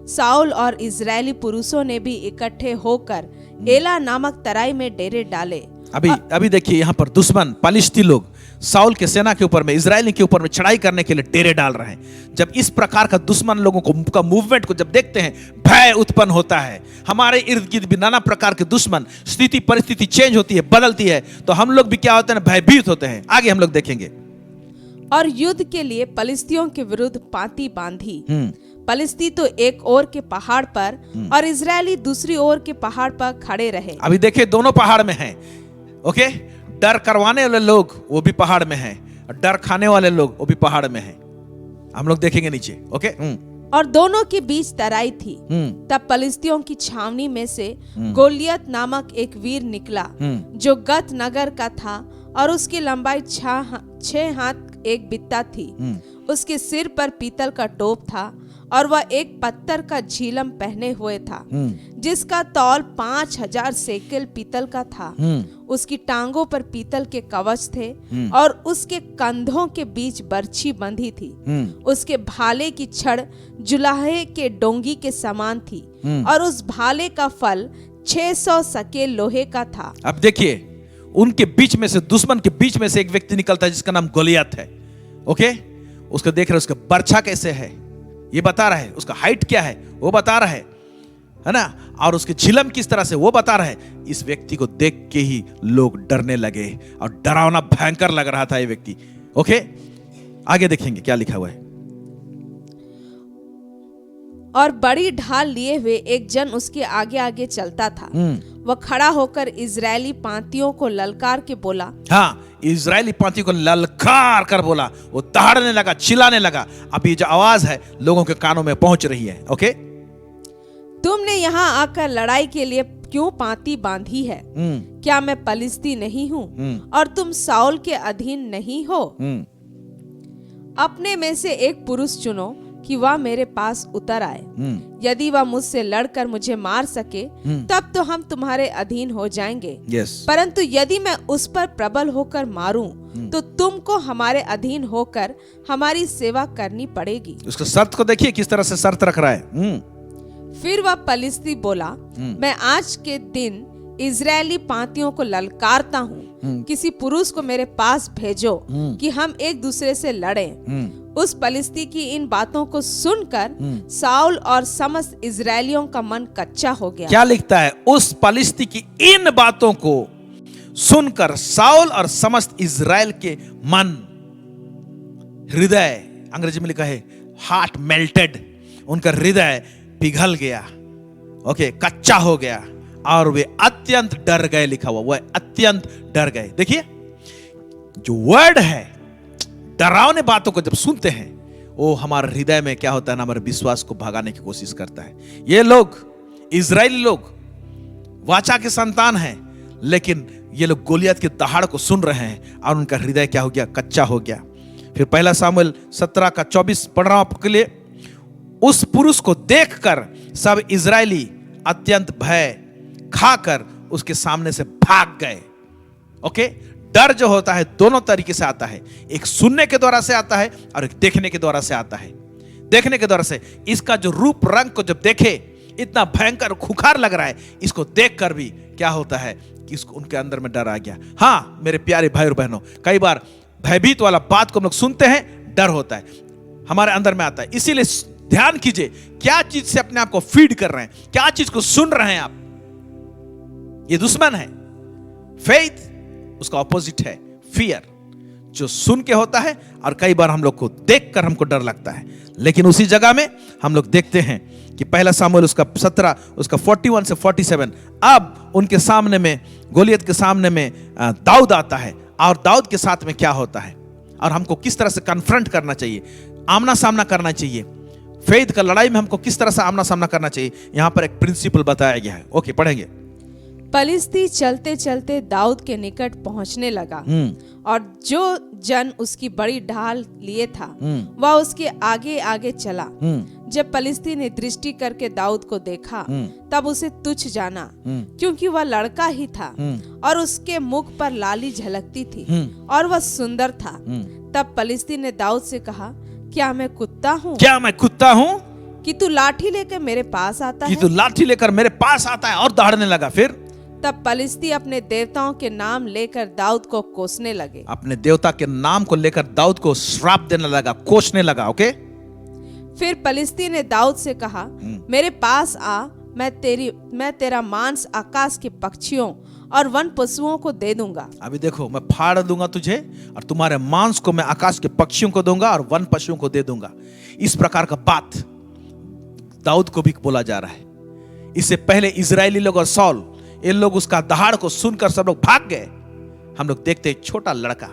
साउल और इजरायली पुरुषों ने भी इकट्ठे होकर एला नामक तराई में डेरे डाले। अभी देखिए, यहाँ पर दुश्मन पलिश्ती लोग साउल के सेना के ऊपर में, इजरायली के ऊपर में चढ़ाई करने के लिए डेरे डाल रहे हैं। जब इस प्रकार का दुश्मन लोगों को का मूवमेंट को जब देखते हैं, भय उत्पन्न होता है। हमारे इर्द गिर्द भी नाना प्रकार के दुश्मन, स्थिति परिस्थिति चेंज होती है, बदलती है, तो हम लोग भी क्या होते हैं, भयभीत होते हैं। आगे हम लोग देखेंगे। और युद्ध के लिए पलिस्तियों के विरुद्ध पांति बांधी। पलिस्ती तो एक ओर के पहाड़ पर और इजरायली दूसरी ओर के पहाड़ पर खड़े रहे। अभी देखिए, दोनों पहाड़ में हैं। ओके, डर करवाने वाले लोग वो भी पहाड़ में हैं, और डर खाने वाले लोग वो भी पहाड़ में हैं। हम लोग देखेंगे नीचे। ओके, और दोनों के बीच तराई थी। तब पलिस्तियों की छावनी में से गोलियत नामक एक वीर निकला, जो गत नगर का था, और उसकी लंबाई 6 हाथ 1 बित्ता थी। उसके सिर पर पीतल का टोप था, और वह एक पत्थर का झीलम पहने हुए था, जिसका तौल 5000 सेकल पीतल का था। उसकी टांगों पर पीतल के कवच थे, और उसके कंधों के बीच बर्छी बंधी थी। उसके भाले की छड़ जुलाहे के डोंगी के समान थी, और उस भाले का फल 600 सकेल लोहे का था। अब देखिए, उनके बीच में से, दुश्मन के बीच में से एक व्यक्ति निकलता है जिसका नाम गोलियत है। ओके, उसको देख रहे, उसका बर्छा कैसे है ये बता रहा है, उसका हाइट क्या है वो बता रहा है ना, और उसके झिलम किस तरह से वो बता रहा है। इस व्यक्ति को देख के ही लोग डरने लगे, और डरावना भयंकर लग रहा था ये व्यक्ति। ओके, आगे देखेंगे क्या लिखा हुआ है। और बड़ी ढाल लिए हुए एक जन उसके आगे आगे चलता था। वह खड़ा होकर इजरायली पांतियों को ललकार के बोला। हाँ, इजरायली पांतियों को ललकार कर बोला। वो दहाड़ने लगा, चिल्लाने लगा। अब ये जो आवाज है लोगों के कानों में पहुंच रही है। ओके, तुमने यहाँ आकर लड़ाई के लिए क्यों पांति बांधी है? क्या मैं पलिस्ती नहीं हूँ और तुम साउल के अधीन नहीं हो? अपने में से एक पुरुष चुनो कि वह मेरे पास उतर आए। यदि वह मुझसे लड़कर मुझे मार सके, तब तो हम तुम्हारे अधीन हो जाएंगे। परंतु यदि मैं उस पर प्रबल होकर मारूं, तो तुमको हमारे अधीन होकर हमारी सेवा करनी पड़ेगी। उसका शर्त को देखिए किस तरह से शर्त रख रहा है। फिर वह पलिस्ती बोला, मैं आज के दिन इजरायली पांतियों को ललकारता हूँ, किसी पुरुष को मेरे पास भेजो कि हम एक दूसरे से लड़ें। उस पलिस्ती की इन बातों को सुनकर साउल और समस्त इजरायलियों का मन कच्चा हो गया। क्या लिखता है? उस पलिस्ती की इन बातों को सुनकर साउल और समस्त इजराइल के मन, हृदय, अंग्रेजी में लिखा है हार्ट मेल्टेड, उनका हृदय पिघल गया, ओके, कच्चा हो गया और वे अत्यंत डर गए, लिखा हुआ, वह अत्यंत डर गए। देखिए जो वर्ड है, डरावने बातों को जब सुनते हैं वो हमारे हृदय में क्या होता है ना, हमारे विश्वास को भगाने की कोशिश करता है। ये लोग, इजरायली लोग वाचा के संतान हैं, लेकिन ये लोग गोलियत के दहाड़ को सुन रहे हैं और उनका हृदय क्या हो गया, कच्चा हो गया। फिर पहला सामुएल 17 का 24 पढ़ रहा हूं आपके लिए। उस पुरुष को देखकर सब इजरायली अत्यंत भय खाकर उसके सामने से भाग गए। ओके, डर जो होता है दोनों तरीके से आता है, एक सुनने के द्वारा से आता है और एक देखने के द्वारा से आता है। देखने के द्वारा से इसका जो रूप रंग को जब देखे, इतना भयंकर खुखार लग रहा है, इसको देखकर भी क्या होता है कि इसको उनके अंदर में डर आ गया। हाँ मेरे प्यारे भाई और बहनों, कई बार भयभीत वाला बात को हम लोग सुनते हैं, डर होता है हमारे अंदर में आता है। इसीलिए ध्यान कीजिए क्या चीज से अपने आप को फीड कर रहे हैं, क्या चीज को सुन रहे हैं आप। ये दुश्मन है। फेथ उसका ऑपोजिट है फियर, जो सुन के होता है और कई बार हम लोग को देखकर हमको डर लगता है। लेकिन उसी जगह में हम लोग देखते हैं कि पहला सामुएल उसका 17 उसका 41 से 47, अब उनके सामने में, गोलियत के सामने में दाऊद आता है और दाऊद के साथ में क्या होता है और हमको किस तरह से कन्फ्रंट करना चाहिए, आमना सामना करना चाहिए। फेथ का लड़ाई में हमको किस तरह से आमना सामना करना चाहिए, यहां पर एक प्रिंसिपल बताया गया है। ओके, पढ़ेंगे। पलिश्ती चलते चलते दाऊद के निकट पहुंचने लगा और जो जन उसकी बड़ी ढाल लिए था वह उसके आगे आगे चला। जब पलिश्ती ने दृष्टि करके दाऊद को देखा तब उसे तुच्छ जाना, क्योंकि वह लड़का ही था और उसके मुख पर लाली झलकती थी और वह सुंदर था। तब पलिश्ती ने दाऊद से कहा, क्या मैं कुत्ता हूँ, क्या मैं कुत्ता हूँ कि तू लाठी लेकर मेरे पास आता कि है? तू लाठी लेकर मेरे पास आता है, और दहाड़ने लगा। फिर तब पलिश्ती अपने देवताओं के नाम लेकर दाऊद को कोसने लगे। अपने देवता के नाम को लेकर दाऊद को श्राप देने लगा, कोसने लगा। ओके, फिर पलिश्ती ने दाऊद से कहा, मेरे पास आ, मैं तेरा मांस आकाश के पक्षियों और वन पशुओं को दे दूंगा। अभी देखो, मैं फाड़ दूंगा तुझे और तुम्हारे मांस को मैं आकाश के पक्षियों को दूंगा और वन पशुओं को दे दूंगा। इस प्रकार का बात दाऊद को भी बोला जा रहा है। इससे पहले इजरायली लोग और सौल, इन लोग उसका दहाड़ को सुनकर सब लोग भाग गए। हम लोग देखते हैं छोटा लड़का,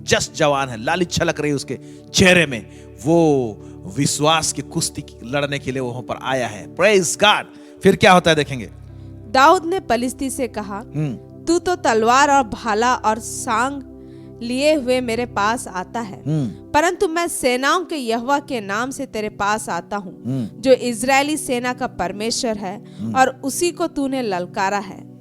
जस्ट जवान है, लाली छलक रही उसके चेहरे में, वो विश्वास की कुश्ती लड़ने के लिए वहां पर आया है। Praise God. फिर क्या होता है देखेंगे। दाऊद ने पलिश्ती से कहा, तू तो तलवार और भाला और सांग लिए हुए मेरे पास आता है, परंतु मैं सेनाओं के यहोवा के नाम से तेरे पास आता हूँ, जो इजरायली सेना का परमेश्वर है और उसी को तूने ललकारा है।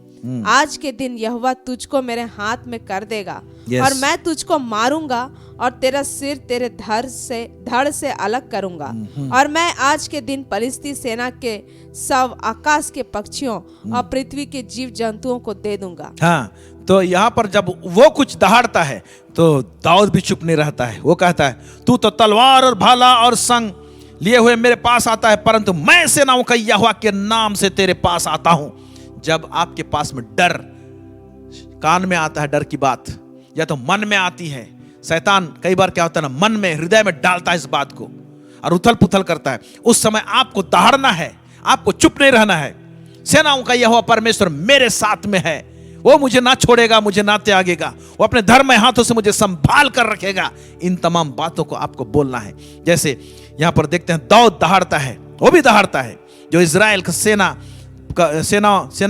आज के दिन यहोवा तुझको मेरे हाथ में कर देगा और मैं तुझको मारूंगा और तेरा सिर तेरे धड़ से अलग करूंगा। और मैं आज के दिन पलिश्ती सेना के सब आकाश के पक्षियों और पृथ्वी के जीव जंतुओं को दे दूंगा। हाँ, तो यहाँ पर जब वो कुछ दहाड़ता है तो दाऊद भी चुप नहीं रहता है। वो कहता है, तू तो तलवार और भाला और संग लिए हुए मेरे पास आता है, परंतु मैं सेनाओं का यहोवा के नाम से तेरे पास आता हूं। जब आपके पास में डर कान में आता है, डर की बात या तो मन में आती है, शैतान कई बार क्या होता है ना, मन में, हृदय में डालता है इस बात को और उथल पुथल करता है। उस समय आपको दहाड़ना है, आपको चुप नहीं रहना है। सेनाओं का यहोवा परमेश्वर मेरे साथ में है, वो मुझे ना छोड़ेगा, मुझे ना त्यागेगा, वो अपने धर्म हाथों से मुझे संभाल कर रखेगा। इन तमाम बातों को आपको बोलना है। जैसे यहां पर देखते हैं दाऊद दहाड़ता है, वो भी दहाड़ता है जो इजराइल का सेना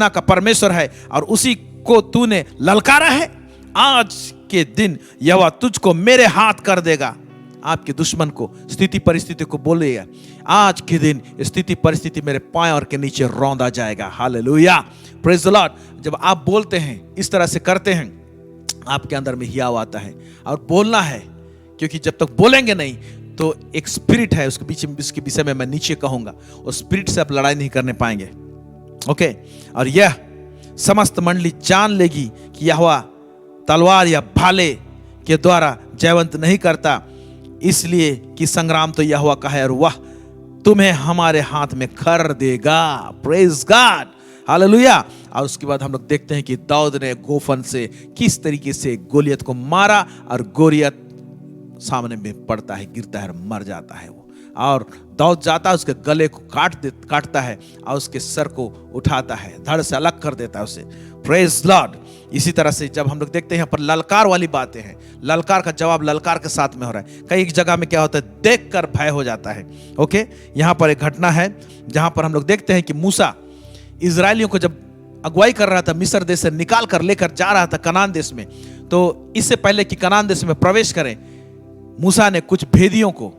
का परमेश्वर है और उसी को तूने ललकारा है। आज के दिन यहोवा तुझको मेरे हाथ कर देगा। आपके दुश्मन को, स्थिति परिस्थिति को बोलेगा, आज के दिन स्थिति परिस्थिति मेरे पांव के नीचे रौंदा जाएगा। Hallelujah, praise the Lord. जब आप बोलते हैं, इस तरह से करते हैं, आपके अंदर में हियाव आता है और बोलना है, क्योंकि जब तक बोलेंगे नहीं तो एक स्पिरिट है, उसके विषय में मैं नीचे कहूंगा, उस स्पिरिट से आप लड़ाई नहीं करने पाएंगे। ओके, और यह समस्त मंडली जान लेगी कि यहोवा तलवार या भाले के द्वारा जयवंत नहीं करता, इसलिए कि संग्राम तो यहोवा का है और वह तुम्हें हमारे हाथ में कर देगा। Praise god, hallelujah. और उसके बाद हम लोग देखते हैं कि दाऊद ने गोफन से किस तरीके से गोलियत को मारा और गोलियत सामने में पड़ता है, गिरता है और मर जाता है वो। और दाऊद जाता है, उसके गले को काटता है और उसके सर को उठाता है, धड़ से अलग कर देता है उसे। Praise Lord. इसी तरह से जब हम लोग देखते हैं यहाँ पर ललकार वाली बातें हैं, ललकार का जवाब ललकार के साथ में हो रहा है। कई जगह में क्या होता है, देखकर भय हो जाता है। ओके, यहाँ पर एक घटना है जहां पर हम लोग देखते हैं कि मूसा इजरायलियों को जब अगुवाई कर रहा था, मिस्र देश से निकाल कर लेकर जा रहा था कनान देश में, तो इससे पहले कि कनान देश में प्रवेश करें, मूसा ने कुछ भेदियों को,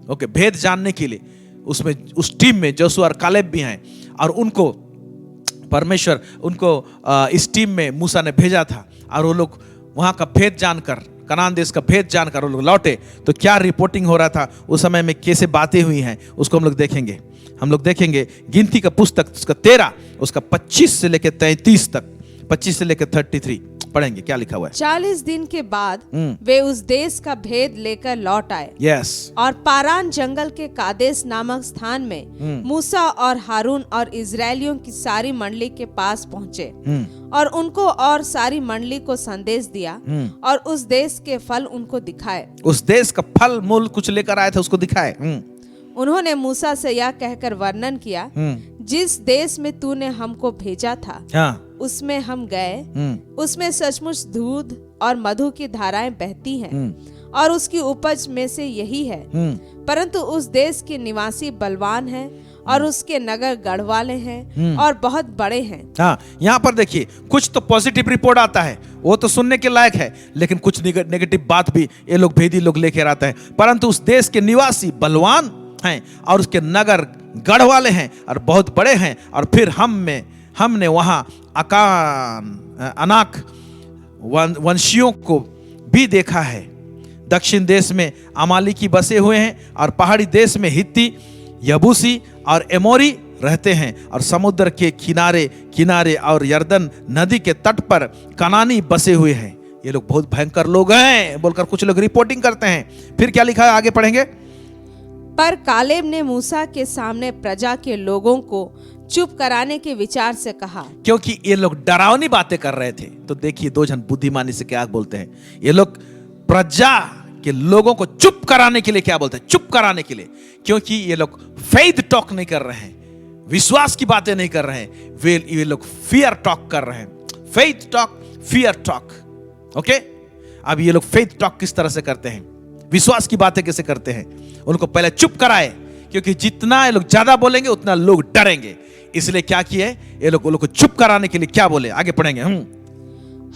ओके, भेद जानने के लिए उसमें उस टीम में जोशुआ और कालेब भी हैं, और उनको परमेश्वर इस टीम में मूसा ने भेजा था, और वो लोग वहां का भेद जानकर, कनान देश का भेद जानकर वो लोग लौटे। तो क्या रिपोर्टिंग हो रहा था उस समय में, कैसे बातें हुई हैं, उसको हम लोग देखेंगे। गिनती का पुस्तक उसका 13 उसका 25 से लेकर 33 तक, 25 से लेकर 33 पढ़ेंगे, क्या लिखा हुआ है। 40 दिन के बाद वे उस देश का भेद लेकर लौट आए। यस। और पारान जंगल के कादेश नामक स्थान में मूसा और हारून और इजरायलियों की सारी मंडली के पास पहुँचे और उनको और सारी मंडली को संदेश दिया और उस देश के फल उनको दिखाए। उस देश का फल मूल कुछ लेकर आए थे, उसको दिखाए। उन्होंने मूसा से यह कहकर वर्णन किया, जिस देश में तूने हमको भेजा था, हाँ, उसमें हम गए, उसमें सचमुच दूध और मधु की धाराएं बहती हैं और उसकी उपज में से यही है। परंतु उस देश के निवासी बलवान हैं और उसके नगर गढ़ वाले हैं और बहुत बड़े हैं। हाँ, यहाँ पर देखिए, कुछ तो पॉजिटिव रिपोर्ट आता है, वो तो सुनने के लायक है, लेकिन कुछ नेगेटिव बात भी ये लोग भेदी लोग लेकर आते हैं। परंतु उस देश के निवासी बलवान हैं और उसके नगर गढ़ वाले हैं और बहुत बड़े हैं। और फिर हमने वहां अनाक वंशियों को भी देखा है। दक्षिण देश में अमालिकी बसे हुए हैं और पहाड़ी देश में हित्ती, यबूसी और एमोरी रहते हैं, और समुद्र के किनारे और यर्दन नदी के तट पर कनानी बसे हुए हैं। ये लोग बहुत भयंकर लोग हैं बोलकर कुछ लोग रिपोर्टिंग करते हैं। फिर क्या लिखा है, आगे पढ़ेंगे। पर कालेब ने मूसा के सामने प्रजा के लोगों को चुप कराने के विचार से कहा, क्योंकि ये लोग डरावनी बातें कर रहे थे। तो देखिए, दो जन बुद्धिमानी से क्या बोलते हैं, ये लोग प्रजा के लोगों को चुप कराने के लिए क्या बोलते हैं, चुप कराने के लिए, क्योंकि ये लोग फेथ टॉक नहीं कर रहे हैं, विश्वास की बातें नहीं कर रहे हैं, ये लोग फियर टॉक कर रहे हैं। Faith talk, fear talk. Okay, अब ये लोग फेथ टॉक किस तरह से करते हैं, विश्वास की बातें कैसे करते हैं, उनको पहले चुप कराए, क्योंकि जितना ये लोग ज्यादा बोलेंगे उतना लोग डरेंगे। इसलिए क्या किए, ये लोग को चुप कराने के लिए क्या बोले, आगे पढ़ेंगे।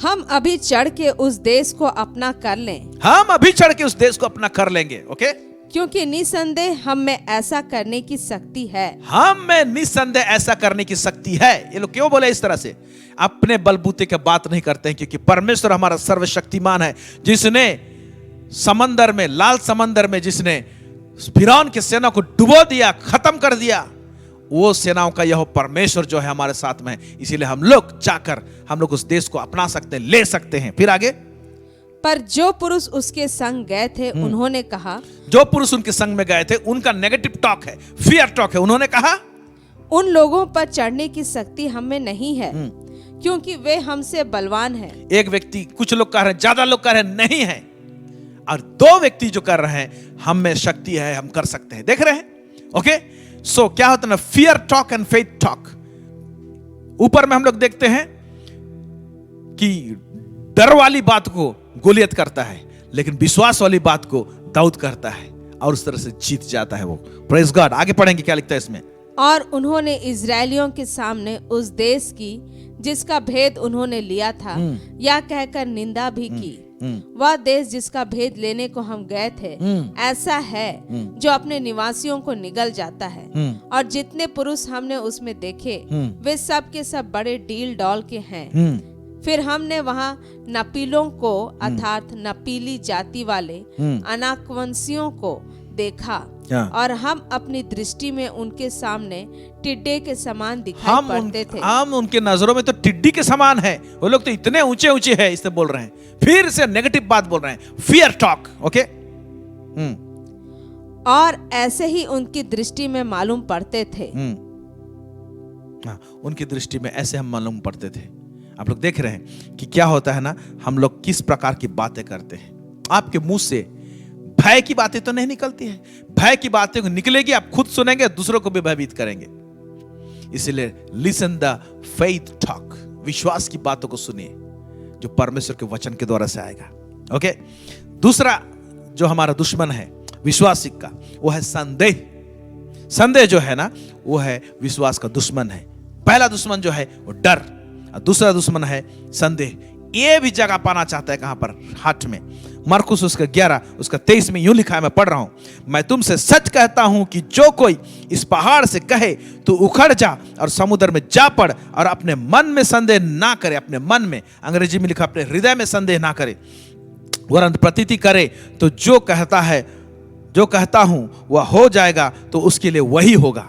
हम अभी चढ़ के उस देश को अपना कर लें, हम अभी चढ़ के उस देश को अपना कर लेंगे। ओके, क्योंकि निसंदेह हम में ऐसा करने की शक्ति है। हम में निसंदेह ऐसा करने की शक्ति है। ये लोग क्यों बोले इस तरह से, अपने बलबूते की बात नहीं करते हैं, क्योंकि परमेश्वर हमारा सर्वशक्तिमान है, जिसने समंदर में, लाल समंदर में जिसने फिरौन की सेना को डुबो दिया, खत्म कर दिया, वो सेनाओं का यह परमेश्वर जो है हमारे साथ में है। इसीलिए हम लोग जाकर हम लोग उस देश को अपना सकते हैं, ले सकते हैं। फिर आगे, पर जो पुरुष उसके संग गए थे उन्होंने कहा, जो पुरुष उनके संग में गए थे उनका नेगेटिव टॉक है, फियर टॉक है। उन्होंने कहा, उन लोगों पर चढ़ने की शक्ति हम में नहीं है, क्योंकि वे हमसे बलवान हैं। एक व्यक्ति, कुछ लोग कह रहे हैं, ज्यादा लोग कह रहे हैं नहीं है, और दो व्यक्ति जो कर रहे हैं हम में शक्ति है, हम कर सकते हैं। देख रहे हैं। ओके, सो क्या होता है ना, fear talk and faith talk. ऊपर में हम लोग देखते हैं कि डर वाली बात को गोलियत करता है, लेकिन विश्वास वाली बात को दाऊद करता है और उस तरह से जीत जाता है वो। Praise God. आगे पढ़ेंगे क्या लिखता है इसमें। और उन्होंने इजरायलियों के सामने उस देश की जिसका भेद उन्होंने लिया था या कहकर निंदा भी की। वह देश जिसका भेद लेने को हम गए थे ऐसा है जो अपने निवासियों को निगल जाता है, और जितने पुरुष हमने उसमें देखे वे सब के सब बड़े डील डॉल के हैं। फिर हमने वहाँ नपीलों को अर्थात नपीली जाति वाले अनाकवंशियों को देखा, और हम अपनी दृष्टि में उनके सामने टिड्डे के समान दिखाई पड़ते थे। हम उनके नजरों में तो टिड्डी के समान है। वो लोग तो इतने ऊंचे ऊंचे हैं, इससे बोल रहे हैं, फिर से नेगेटिव बात बोल रहे हैं, फियर टॉक। ओके, और ऐसे ही उनकी दृष्टि में मालूम पड़ते थे। उनकी दृष्टि में ऐसे हम मालूम पड़ते थे। आप लोग देख रहे हैं कि क्या होता है ना, हम लोग किस प्रकार की बातें करते हैं। आपके मुंह से भय की बातें तो नहीं निकलती है। भय की बातें निकलेगी, आप खुद सुनेंगे, दूसरों को भी भयभीत करेंगे। इसलिए लिसन द फेथ टॉक, विश्वास की बातों को सुनिए जो परमेश्वर के वचन के द्वारा से आएगा। ओके, दूसरा जो हमारा दुश्मन है विश्वासिक का, वो है संदेह। संदेह जो है ना, वो है विश्वास का दुश्मन है। पहला दुश्मन जो है वो डर, और दूसरा दुश्मन है संदेह। ये भी जगह पाना चाहता है कहां पर? हाथ में। मरकुस उसका 11 उसका 23 में यूं लिखा है, मैं पढ़ रहा हूं, मैं तुमसे सच कहता हूं कि जो कोई इस पहाड़ से कहे तू उखड़ जा और समुद्र में जा पड़, और अपने मन में संदेह ना करे, अपने मन में, अंग्रेजी में लिखा अपने हृदय में संदेह ना करे, वरन प्रतीति करे, तो जो कहता हूं वह हो जाएगा, तो उसके लिए वही होगा।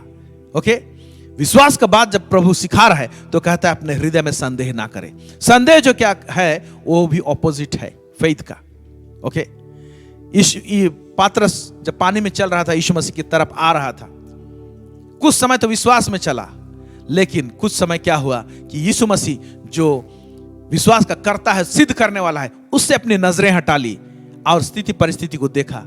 ओके, विश्वास का बात जब प्रभु सिखा रहा है तो कहता है अपने हृदय में संदेह ना करे। संदेह जो क्या है वो भी ऑपोजिट है फेथ का। ओके, पात्रस जब पानी में चल रहा था, यीशु मसीह की तरफ आ रहा था, कुछ समय तो विश्वास में चला, लेकिन कुछ समय क्या हुआ कि यीशु मसीह जो विश्वास का करता है, सिद्ध करने वाला है, उससे अपनी नजरें हटा ली और स्थिति परिस्थिति को देखा,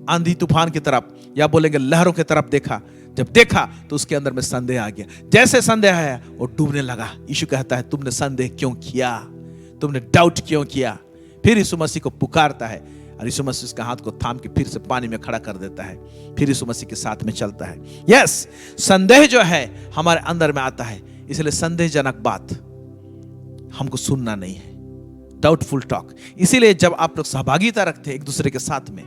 आंधी तूफान की तरफ या बोलेंगे लहरों की तरफ देखा। जब देखा तो उसके अंदर में संदेह आ गया। जैसे संदेह आया वो डूबने लगा। यीशु कहता है तुमने संदेह क्यों किया, तुमने डाउट क्यों किया? फिर यीशु मसीह को पुकारता है और यीशु मसीह उसका हाथ को थाम के फिर से पानी में खड़ा कर देता है। फिर यीशु मसीह के साथ में चलता है। यस, संदेह जो है हमारे अंदर में आता है, इसलिए संदेहजनक बात हमको सुनना नहीं है, डाउटफुल टॉक। इसीलिए जब आप लोग सहभागिता रखते हैं एक दूसरे के साथ में,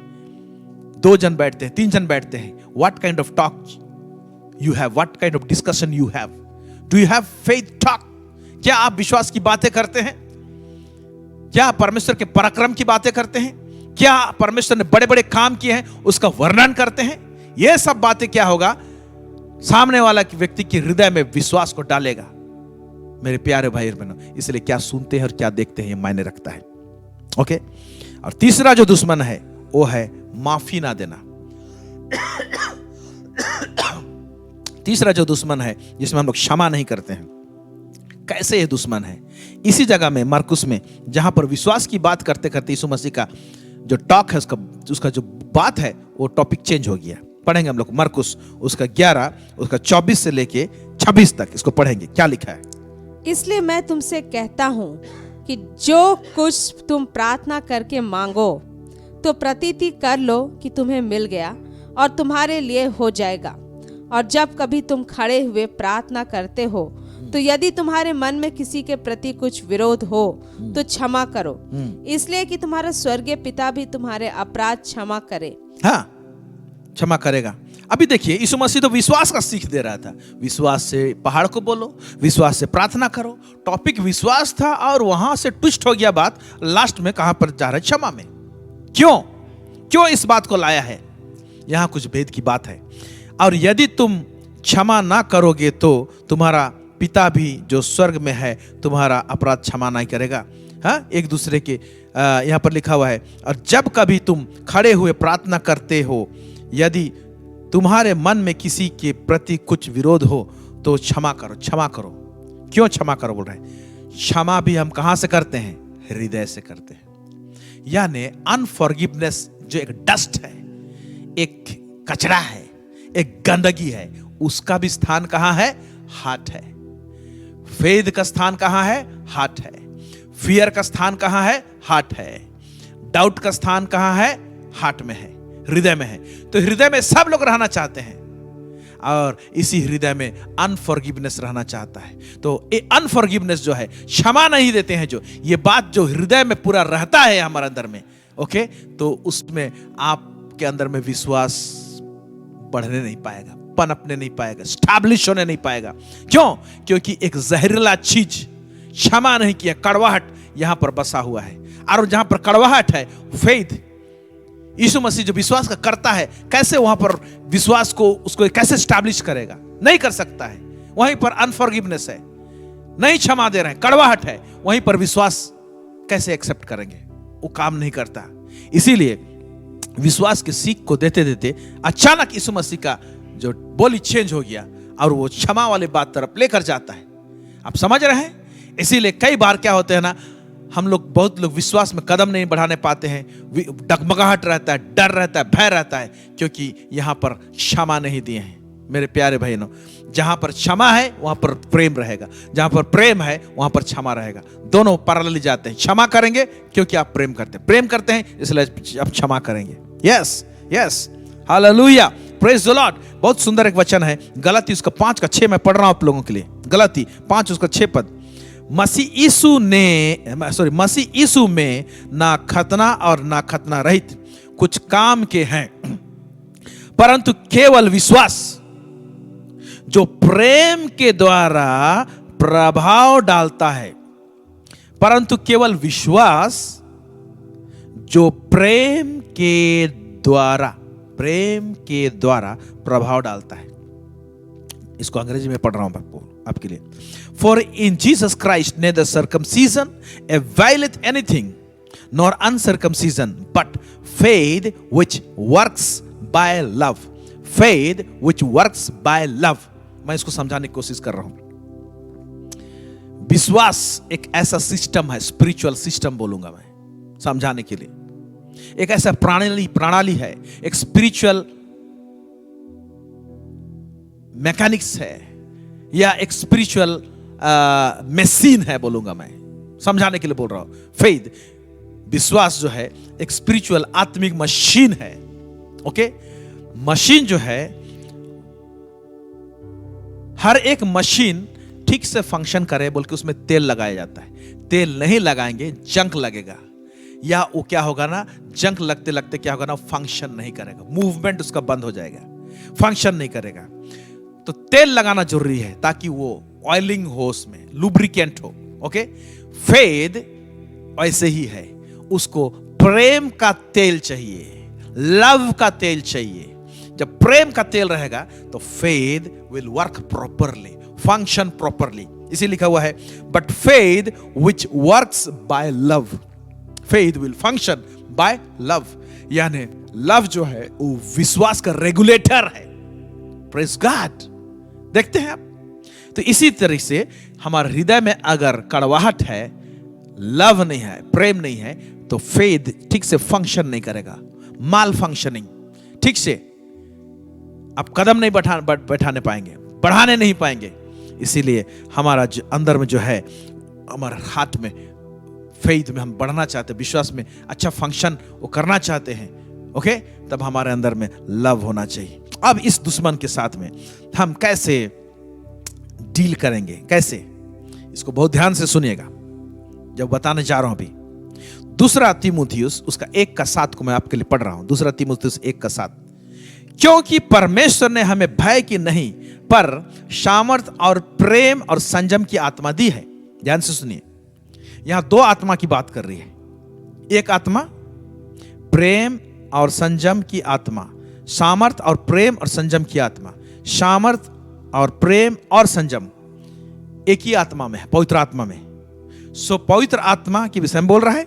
2 जन बैठते हैं, 3 जन बैठते हैं, what kind of talk you have, what kind of discussion you have, do you have faith talk? क्या आप विश्वास की बातें करते हैं? क्या परमेश्वर के पराक्रम की बातें करते हैं? क्या परमेश्वर ने बड़े बड़े काम किए हैं उसका वर्णन करते हैं? यह सब बातें क्या होगा, सामने वाला व्यक्ति के हृदय में विश्वास को डालेगा। मेरे प्यारे भाई बहनों, इसलिए क्या सुनते हैं और क्या देखते हैं ये मायने रखता है। ओके, और तीसरा जो दुश्मन है वो है माफी ना देना। तीसरा जो दुश्मन है जिसमें हम लोग क्षमा नहीं करते हैं, कैसे ये दुश्मन है? इसी जगह में मरकुस में जहां पर विश्वास की बात करते करते यीशु मसीह का जो टॉक है, उसका जो बात है वो टॉपिक चेंज हो गया। पढ़ेंगे हम लोग मरकुस उसका 11 उसका 24 से लेके 26 तक, इसको पढ़ेंगे। क्या लिखा है? इसलिए मैं तुमसे कहता हूँ कि जो कुछ तुम प्रार्थना करके मांगो तो प्रतीति कर लो कि तुम्हें मिल गया और तुम्हारे लिए हो जाएगा। और जब कभी तुम खड़े हुए प्रार्थना करते हो तो यदि तुम्हारे मन में किसी के प्रति कुछ विरोध हो तो क्षमा करो, इसलिए कि तुम्हारा स्वर्गीय पिता भी तुम्हारे अपराध क्षमा करे। हाँ, क्षमा करेगा। अभी देखिए यीशु मसीह तो विश्वास का सीख दे रहा था। विश्वास से पहाड़ को बोलो, विश्वास से प्रार्थना करो। टॉपिक विश्वास था और वहां से ट्विस्ट हो गया बात, लास्ट में कहां पर जा रहा है? क्षमा में। क्यों इस बात को लाया है? यहां कुछ भेद की बात है। और यदि तुम क्षमा ना करोगे तो तुम्हारा पिता भी जो स्वर्ग में है तुम्हारा अपराध क्षमा नहीं करेगा। हाँ, एक दूसरे के यहां पर लिखा हुआ है, और जब कभी तुम खड़े हुए प्रार्थना करते हो, यदि तुम्हारे मन में किसी के प्रति कुछ विरोध हो तो क्षमा करो। क्षमा करो। क्यों क्षमा करो बोल रहे हैं? क्षमा भी हम कहां से करते हैं? हृदय से करते हैं। यानी अनफॉरगिवनेस जो एक डस्ट है, एक कचरा है, एक गंदगी है, उसका भी स्थान कहां है? हार्ट है। फेथ का स्थान कहां है? हार्ट है। फियर का स्थान कहां है? हार्ट है। डाउट का स्थान कहां है? हार्ट में है, हृदय में है। तो हृदय में सब लोग रहना चाहते हैं और इसी हृदय में अनफॉरगिवनेस रहना चाहता है। तो ये अनफॉरगिवनेस जो है, क्षमा नहीं देते हैं, जो ये बात जो हृदय में पूरा रहता है हमारे अंदर में, ओके, तो उसमें आपके अंदर में विश्वास बढ़ने नहीं पाएगा, पनपने नहीं पाएगा, स्टैब्लिश होने नहीं पाएगा। क्यों? क्योंकि एक जहरीला चीज क्षमा नहीं किया, कड़वाहट यहां पर बसा हुआ है। और जहां पर कड़वाहट है, फेथ, यीशु मसीह जो विश्वास का करता है, कैसे वहां पर विश्वास को उसको कैसे स्टैब्लिश करेगा? नहीं कर सकता है। वहीं पर अनफॉरगिवनेस है, नहीं क्षमा दे रहे हैं, कड़वाहट है, वहीं पर विश्वास कैसे एक्सेप्ट करेंगे? वो काम नहीं करता। इसीलिए विश्वास के सीख को देते देते अचानक यीशु मसीह का जो बोली चेंज हो गया और वो क्षमा वाले बात तरफ लेकर जाता है। आप समझ रहे हैं? इसीलिए कई बार क्या होते हैं ना, हम लोग, बहुत लोग विश्वास में कदम नहीं बढ़ाने पाते हैं, डगमगाहट रहता है, डर रहता है, भय रहता है, क्योंकि यहां पर क्षमा नहीं दिए हैं। मेरे प्यारे भाइयों, जहां पर क्षमा है वहां पर प्रेम रहेगा, जहां पर प्रेम है वहां पर क्षमा रहेगा। दोनों पैरेलल जाते हैं। क्षमा करेंगे क्योंकि आप प्रेम करते हैं इसलिए आप क्षमा करेंगे। Yes yes, hallelujah, praise the Lord. बहुत सुंदर एक वचन है, गलाती उसका 5:6 मैं पढ़ रहा हूं आप लोगों के लिए। गलाती 5:6 मसीह यीशु में ना खतना और ना खतना रहित कुछ काम के हैं, परंतु केवल विश्वास जो प्रेम के द्वारा प्रभाव डालता है। परंतु केवल विश्वास जो प्रेम के द्वारा प्रभाव डालता है। इसको अंग्रेजी में पढ़ रहा हूं आपके लिए। For in Jesus Christ neither circumcision availeth anything, nor uncircumcision, but faith which works by love. Faith which works by love. मैं इसको समझाने की कोशिश कर रहा हूं। विश्वास एक ऐसा सिस्टम है, स्पिरिचुअल सिस्टम बोलूंगा मैं समझाने के लिए। एक ऐसा प्रणाली है, एक स्पिरिचुअल मैकेनिक्स है, या एक स्पिरिचुअल मशीन है बोलूंगा मैं, समझाने के लिए बोल रहा हूं। फेथ, विश्वास जो है एक स्पिरिचुअल आत्मिक मशीन है। ओके, मशीन जो है, हर एक मशीन ठीक से फंक्शन करे बोल के उसमें तेल लगाया जाता है। तेल नहीं लगाएंगे जंक लगेगा, या वो क्या होगा ना, जंक लगते लगते क्या होगा ना, फंक्शन नहीं करेगा, मूवमेंट उसका बंद हो जाएगा, फंक्शन नहीं करेगा। तो तेल लगाना जरूरी है ताकि वो ऑयलिंग हो, उसमें लुब्रिकेंट हो। ओके, फेथ ऐसे ही है, उसको प्रेम का तेल चाहिए, लव का तेल चाहिए। जब प्रेम का तेल रहेगा तो faith will work properly, function properly. इसी लिखा हुआ है, but faith which works by love, faith will function by love. यानी लव जो है वो विश्वास का रेगुलेटर है। Praise God. देखते हैं आप, तो इसी तरह से हमारे हृदय में अगर कड़वाहट है, लव नहीं है, प्रेम नहीं है, तो फेथ ठीक से फंक्शन नहीं करेगा, माल फंक्शनिंग। ठीक से आप कदम नहीं बैठाने पाएंगे, बढ़ाने नहीं पाएंगे। इसीलिए हमारा अंदर में जो है, हमारे हाथ में फेथ में हम बढ़ना चाहते हैं, विश्वास में अच्छा फंक्शन वो करना चाहते हैं। ओके, तब हमारे अंदर में लव होना चाहिए। अब इस दुश्मन के साथ में हम कैसे डील करेंगे, कैसे, इसको बहुत ध्यान से सुनिएगा जब बताने जा रहा हूं। अभी 2 तीमुथियुस उसका 1:7 को मैं आपके लिए पढ़ रहा हूं। 2 तीमुथियुस 1:7, क्योंकि परमेश्वर ने हमें भय की नहीं पर सामर्थ और प्रेम और संयम की आत्मा दी है। ध्यान से सुनिए, यहां 2 आत्मा की बात कर रही है। एक आत्मा प्रेम और संयम की आत्मा, सामर्थ और प्रेम और संयम की आत्मा। सामर्थ और प्रेम और संयम एक ही आत्मा में है, पवित्र आत्मा में। सो पवित्र आत्मा के विषय में बोल रहा है।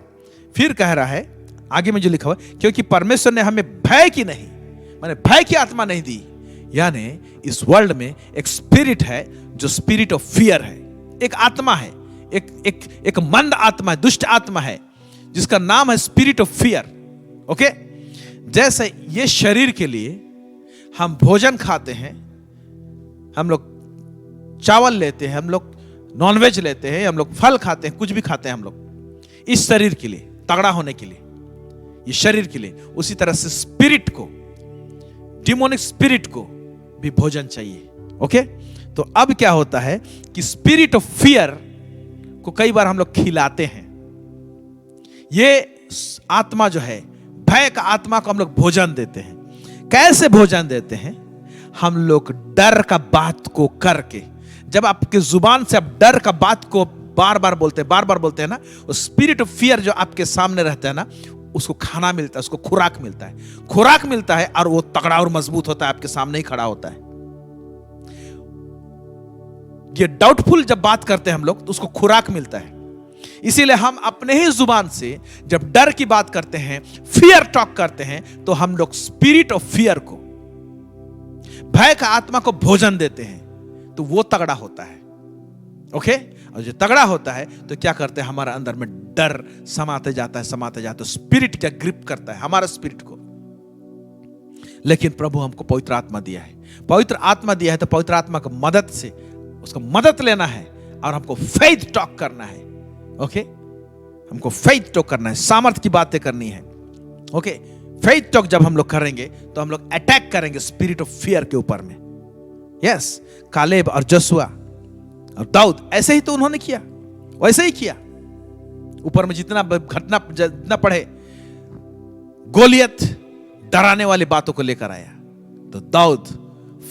फिर कह रहा है आगे में जो लिखा हुआ, क्योंकि परमेश्वर ने हमें भय की नहीं, माने भय की आत्मा नहीं दी। यानी इस वर्ल्ड में एक स्पिरिट है जो स्पिरिट ऑफ फियर है, एक आत्मा है, एक मंद आत्मा है, दुष्ट आत्मा है, जिसका नाम है स्पिरिट ऑफ फियर। ओके, जैसे ये शरीर के लिए हम भोजन खाते हैं, हम लोग चावल लेते हैं, हम लोग नॉनवेज लेते हैं, हम लोग फल खाते हैं, कुछ भी खाते हैं हम लोग इस शरीर के लिए, तगड़ा होने के लिए, ये शरीर के लिए। उसी तरह से स्पिरिट को, डिमोनिक स्पिरिट को भी भोजन चाहिए। ओके, तो अब क्या होता है कि स्पिरिट ऑफ फियर को कई बार हम लोग खिलाते हैं। ये आत्मा जो है, भय का आत्मा को हम लोग भोजन देते हैं। कैसे भोजन देते हैं? हम लोग डर का बात को करके, जब आपके जुबान से आप डर का बात को बार बार बोलते हैं ना, वो स्पिरिट ऑफ फियर जो आपके सामने रहता है ना, उसको खाना मिलता है, उसको खुराक मिलता है और वो तगड़ा और मजबूत होता है, आपके सामने ही खड़ा होता है। ये डाउटफुल जब बात करते हैं हम लोग तो उसको खुराक मिलता है। इसीलिए हम अपने ही जुबान से जब डर की बात करते हैं, फियर टॉक करते हैं, तो हम लोग स्पिरिट ऑफ फियर को, भय का आत्मा को भोजन देते हैं, तो वो तगड़ा होता है। ओके, और जो तगड़ा होता है तो क्या करते हैं, हमारे अंदर में डर समाते जाता है, स्पिरिट क्या ग्रिप करता है हमारा स्पिरिट को। लेकिन प्रभु हमको पवित्र आत्मा दिया है, पवित्र आत्मा दिया है तो पवित्र आत्मा की मदद से उसका मदद लेना है और हमको फेथ टॉक करना है। ओके, हमको फेथ टॉक करना है, सामर्थ की बातें करनी है। ओके, फेथ टॉक जब हम लोग करेंगे तो हम लोग अटैक करेंगे स्पिरिट ऑफ फियर के ऊपर में। यस, कालेब और जोशुआ और दाऊद ऐसे ही तो उन्होंने किया, वैसे ही किया। ऊपर में जितना घटना जितना पढ़े, गोलियत डराने वाली बातों को लेकर आया तो दाऊद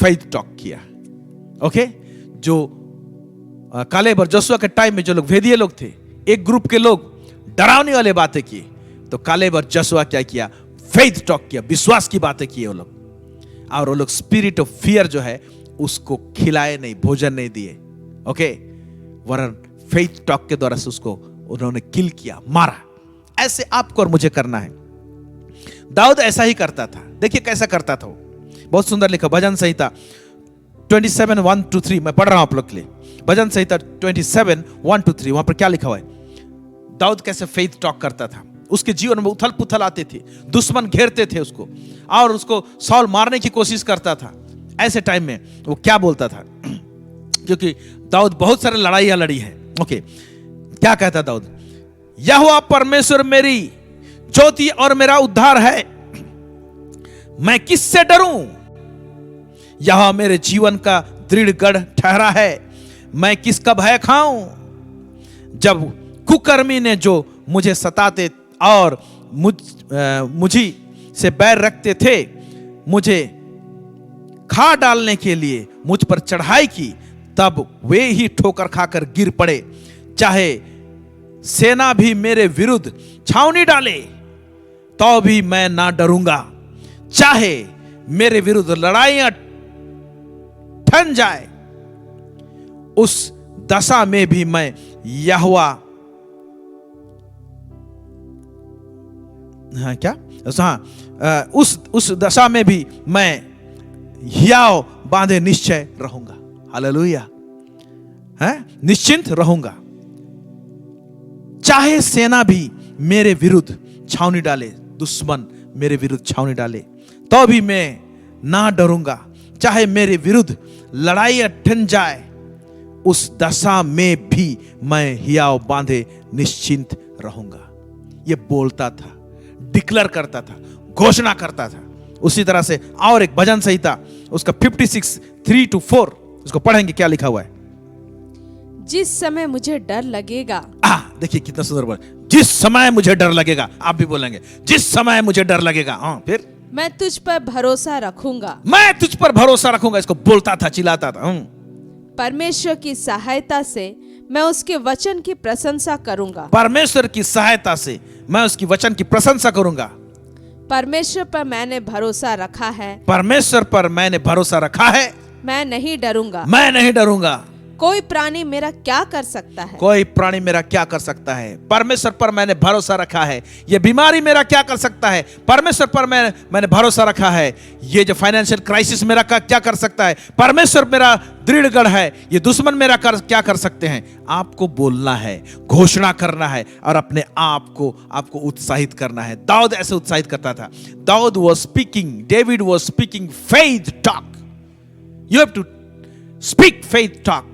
फेथ टॉक किया। ओके, जो कालेब और जोशुआ के टाइम में जो लोग भेदिए लोग थे, एक ग्रुप के लोग डरावने वाले बातें किए तो कालेब और जोशुआ क्या किया, फेथ टॉक किया, विश्वास की बातें किए वो लोग। और वो लोग स्पिरिट ऑफ फियर जो है उसको खिलाए नहीं, भोजन नहीं दिए। ओके, वरन फेथ टॉक के द्वारा से उसको उन्होंने किल किया, मारा। ऐसे आपको और मुझे करना है। दाऊद ऐसा ही करता था। देखिए कैसा करता था वो, बहुत सुंदर लिखा भजन संहिता 27:1-3। मैं पढ़ रहा हूं आप लोग के लिए। भजन संहिता 27:1-3, वहां पर क्या लिखा हुआ है, दाऊद कैसे फेथ टॉक करता था। उसके जीवन में उथल पुथल आते थे, दुश्मन घेरते थे उसको और उसको सॉल मारने की कोशिश करता था। ऐसे टाइम में वो क्या बोलता था, क्योंकि दाऊद बहुत सारे लड़ाइयां लड़ी है। ओके, क्या कहता दाऊद, यहोवा परमेश्वर मेरी ज्योति और मेरा उद्धार है, मैं किससे डरूं। यहोवा मेरे जीवन का दृढ़ गढ़ ठहरा है, मैं किसका भय खाऊं। जब कुकर्मी ने जो मुझे सताते और मुझी से बैर रखते थे, मुझे खा डालने के लिए मुझ पर चढ़ाई की, तब वे ही ठोकर खाकर गिर पड़े। चाहे सेना भी मेरे विरुद्ध छावनी डाले तो भी मैं ना डरूंगा। चाहे मेरे विरुद्ध लड़ाइयां ठन जाए, उस दशा में भी मैं यहोवा उस दशा में भी मैं हियाव बांधे निश्चय रहूंगा। हालेलुया, निश्चिंत रहूंगा। चाहे सेना भी मेरे विरुद्ध छावनी डाले, दुश्मन मेरे विरुद्ध छावनी डाले तो भी मैं ना डरूंगा। चाहे मेरे विरुद्ध लड़ाई ठन जाए, उस दशा में भी मैं हियाव बांधे निश्चिंत रहूंगा। ये बोलता था, डिक्लेयर करता था, घोषणा करता था। उसी तरह से और एक भजन संहिता उसका 56:3-4 उसको पढ़ेंगे, क्या लिखा हुआ है। जिस समय मुझे डर लगेगा, देखिए कितना सुंदर बोल, जिस समय मुझे डर लगेगा। आप भी बोलेंगे, जिस समय मुझे डर लगेगा। फिर मैं तुझ पर भरोसा रखूंगा, मैं तुझ पर भरोसा रखूंगा। इसको बोलता था, चिल्लाता था। परमेश्वर की सहायता से मैं उसके वचन की प्रशंसा करूंगा। परमेश्वर की सहायता से मैं उसकी वचन की प्रशंसा करूंगा। परमेश्वर पर मैंने भरोसा रखा है, परमेश्वर पर मैंने भरोसा रखा है, मैं नहीं डरूंगा। मैं नहीं डरूंगा। कोई प्राणी मेरा क्या कर सकता है, कोई प्राणी मेरा क्या कर सकता है। परमेश्वर पर मैंने भरोसा रखा है। ये बीमारी मेरा क्या कर सकता है, परमेश्वर पर मैंने भरोसा रखा है। ये जो फाइनेंशियल क्राइसिस मेरा क्या कर सकता है, परमेश्वर मेरा दृढ़ गढ़ है। ये दुश्मन मेरा क्या कर सकते हैं। आपको बोलना है, घोषणा करना है और अपने आपको उत्साहित करना है। दाऊद ऐसे उत्साहित करता था। दाऊद was speaking, David was speaking faith talk. You have to speak faith talk,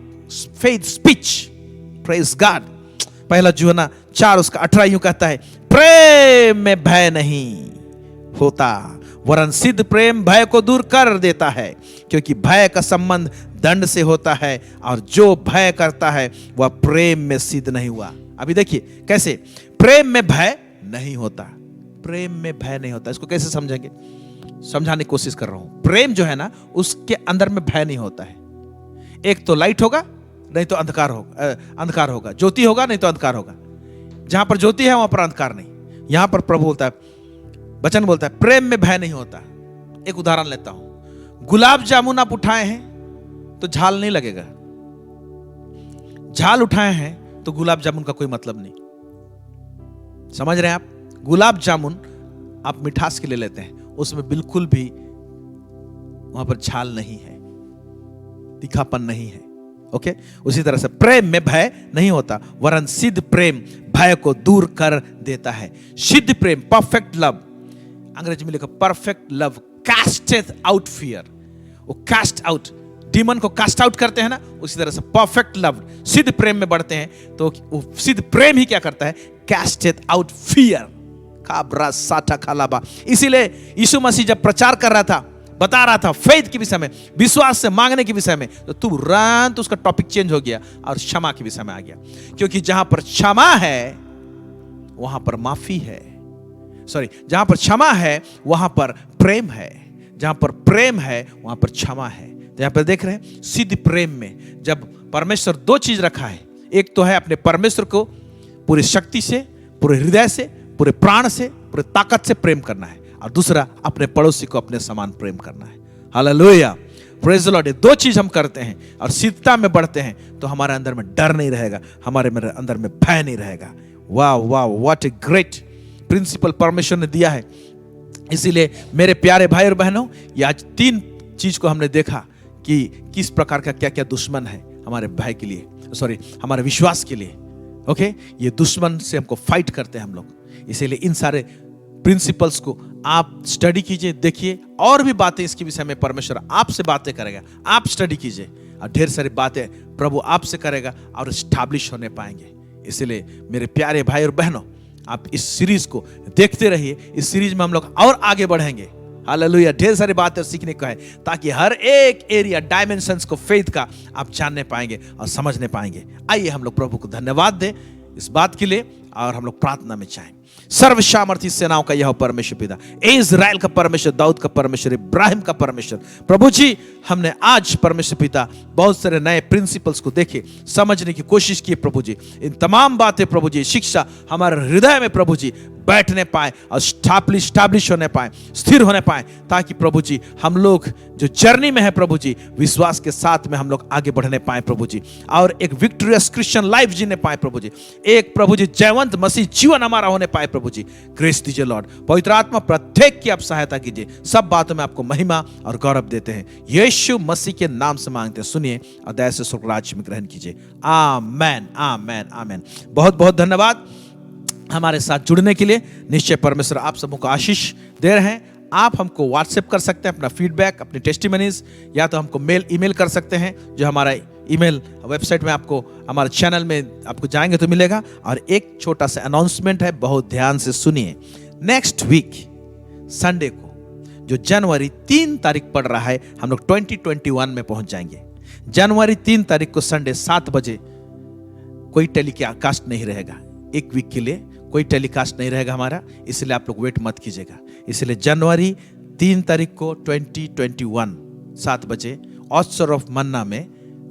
faith speech. Praise God. पहला यूहन्ना 4 उसका 18 यूं कहता है, प्रेम में भय नहीं होता, वरन सिद्ध प्रेम भय को दूर कर देता है, क्योंकि भय का संबंध दंड से होता है, और जो भय करता है वह प्रेम में सिद्ध नहीं हुआ। अभी देखिए कैसे प्रेम में भय नहीं होता। प्रेम में भय नहीं होता, इसको कैसे समझेंगे, समझाने की कोशिश कर रहा हूं। प्रेम जो है ना, उसके अंदर में भय नहीं होता है। एक तो लाइट होगा, नहीं तो अंधकार होगा, ज्योति होगा नहीं तो अंधकार होगा। जहां पर ज्योति है वहां पर अंधकार नहीं। यहां पर प्रभु बोलता है, वचन बोलता है, प्रेम में भय नहीं होता। एक उदाहरण लेता हूं, गुलाब जामुन आप उठाए हैं तो झाल नहीं लगेगा, झाल उठाए हैं तो गुलाब जामुन का कोई मतलब नहीं। समझ रहे हैं आप? गुलाब जामुन आप मिठास के लिए लेते हैं, उसमें बिल्कुल भी वहां पर झाल नहीं है, तीखापन नहीं है। ओके, उसी तरह से प्रेम में भय नहीं होता, वरन सिद्ध प्रेम भय को दूर कर देता है। सिद्ध प्रेम, परफेक्ट लव, अंग्रेजी में लिखा परफेक्ट लव कास्टेथ आउट फियर। वो कास्ट आउट, डीमन को कास्ट आउट करते हैं ना, उसी तरह से परफेक्ट लव सिद्ध प्रेम में बढ़ते हैं तो वो सिद्ध प्रेम ही क्या करता है, कास्टेथ आउट फियर। काबरा साटा खालाबा। इसीलिए यीशु मसीह जब प्रचार कर रहा था, बता रहा था फेथ के विषय में, विश्वास से मांगने के विषय में, तो तुरंत उसका टॉपिक चेंज हो गया और क्षमा के विषय में आ गया। क्योंकि जहां पर क्षमा है वहां पर माफी है, सॉरी, जहां पर क्षमा है वहां पर प्रेम है, जहां पर प्रेम है वहां पर क्षमा है। तो यहां पर देख रहे हैं सिद्ध प्रेम में जब परमेश्वर दो चीज रखा है, एक तो है अपने परमेश्वर को पूरी शक्ति से, पूरे हृदय से, पूरे प्राण से, पूरे ताकत से प्रेम करना है, और दूसरा अपने पड़ोसी को अपने समान प्रेम करना है। Hallelujah, praise the Lord. दो चीज हम करते हैं और सिद्धता में बढ़ते हैं तो हमारे अंदर में डर नहीं रहेगा, हमारे अंदर में भय नहीं रहेगा। वाह वाह, व्हाट ए ग्रेट प्रिंसिपल परमेश्वर ने दिया है। इसीलिए मेरे प्यारे भाई और बहनों, ये आज तीन चीज को हमने देखा कि किस प्रकार का क्या क्या दुश्मन है हमारे भाई के लिए, सॉरी, हमारे विश्वास के लिए। ओके, ये दुश्मन से हमको फाइट करते हैं हम लोग। इसीलिए इन सारे प्रिंसिपल्स को आप स्टडी कीजिए, देखिए, और भी बातें इसके विषय में परमेश्वर आपसे बातें करेगा। आप स्टडी कीजिए और ढेर सारी बातें प्रभु आपसे करेगा और स्टैब्लिश होने पाएंगे। इसलिए मेरे प्यारे भाई और बहनों, आप इस सीरीज को देखते रहिए। इस सीरीज में हम लोग और आगे बढ़ेंगे। हालेलुया, ढेर सारी बातें सीखने को है, ताकि हर एक एरिया, डायमेंशंस को फेथ का आप जानने पाएंगे और समझने पाएंगे। आइए हम लोग प्रभु को धन्यवाद दें इस बात के लिए और हम लोग प्रार्थना में चाहें। सर्वसामर्थी सेनाओं का यह परमेश्वर पिता, इज़राइल का परमेश्वर, दाऊद का परमेश्वर, इब्राहिम का परमेश्वर, प्रभु जी, हमने आज परमेश्वर पिता बहुत सारे नए प्रिंसिपल्स को देखे, समझने की कोशिश की प्रभु जी। इन तमाम बातें प्रभु जी, शिक्षा हमारे हृदय में प्रभु जी बैठने पाए और स्टैब्लिश होने पाए, स्थिर होने पाए, ताकि प्रभु जी हम लोग जो जर्नी में है प्रभु जी, विश्वास के साथ में हम लोग आगे बढ़ने पाए प्रभु जी, और एक विक्टोरियस क्रिश्चियन लाइफ जीने पाए प्रभु जी। एक प्रभु जी जयवंत मसीह जीवन हमारा होने पाए प्रभु जी। ग्रेस दीजिए लॉर्ड। पवित्र आत्मा प्रत्येक की आप सहायता कीजिए। सब बातों में आपको महिमा और गौरव देते हैं, यीशु मसीह के नाम से मांगते हैं, सुनिए और दया से स्वर्ग राज्य में ग्रहण कीजिए। आमेन, आमेन, आमेन। बहुत बहुत धन्यवाद हमारे साथ जुड़ने के लिए। निश्चय परमेश्वर आप सबों को आशीष दे रहे हैं। आप हमको व्हाट्सएप कर सकते हैं अपना फीडबैक, अपनी टेस्टिमनीज, या तो हमको ईमेल कर सकते हैं, जो हमारा ईमेल वेबसाइट में आपको, हमारे चैनल में आपको जाएंगे तो मिलेगा। और एक छोटा सा अनाउंसमेंट है, बहुत ध्यान से सुनिए। नेक्स्ट वीक संडे को, जो जनवरी 3 तारीख पड़ रहा है, हम लोग 2021 में पहुंच जाएंगे। जनवरी 3 तारीख को संडे 7 बजे कोई टेलीकास्ट नहीं रहेगा। एक वीक के लिए कोई टेलीकास्ट नहीं रहेगा हमारा, इसलिए आप लोग वेट मत कीजिएगा। इसलिए जनवरी 3 तारीख को 2021 7 बजे ऑस्टर ऑफ मन्ना में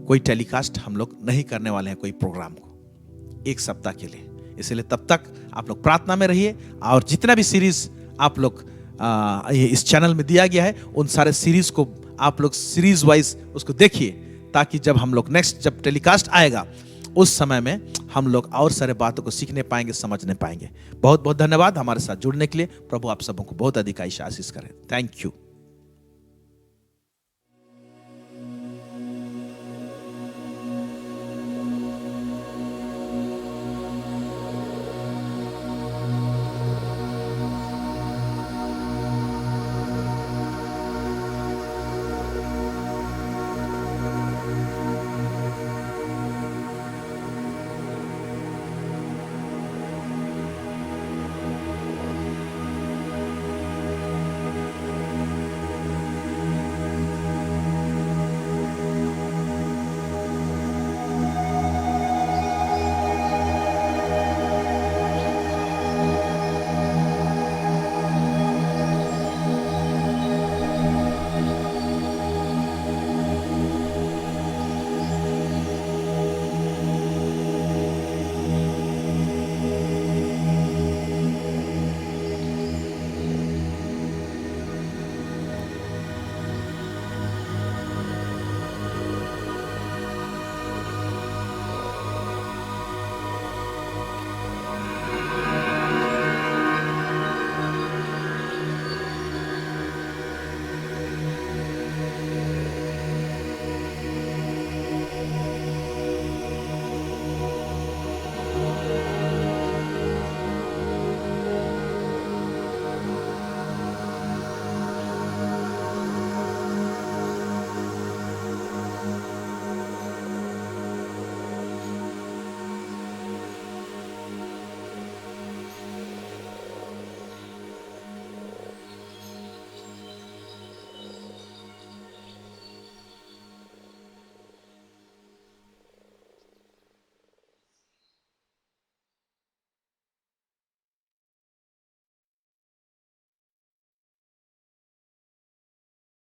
कोई टेलीकास्ट हम लोग नहीं करने वाले हैं, कोई प्रोग्राम को, एक सप्ताह के लिए। इसलिए तब तक आप लोग प्रार्थना में रहिए, और जितना भी सीरीज आप लोग इस चैनल में दिया गया है, उन सारे सीरीज को आप लोग सीरीज वाइज उसको देखिए, ताकि जब हम लोग नेक्स्ट जब टेलीकास्ट आएगा उस समय में हम लोग और सारे बातों को सीखने पाएंगे, समझने पाएंगे। बहुत बहुत धन्यवाद हमारे साथ जुड़ने के लिए। प्रभु आप सबों को बहुत अधिक आशीष करें। Thank you.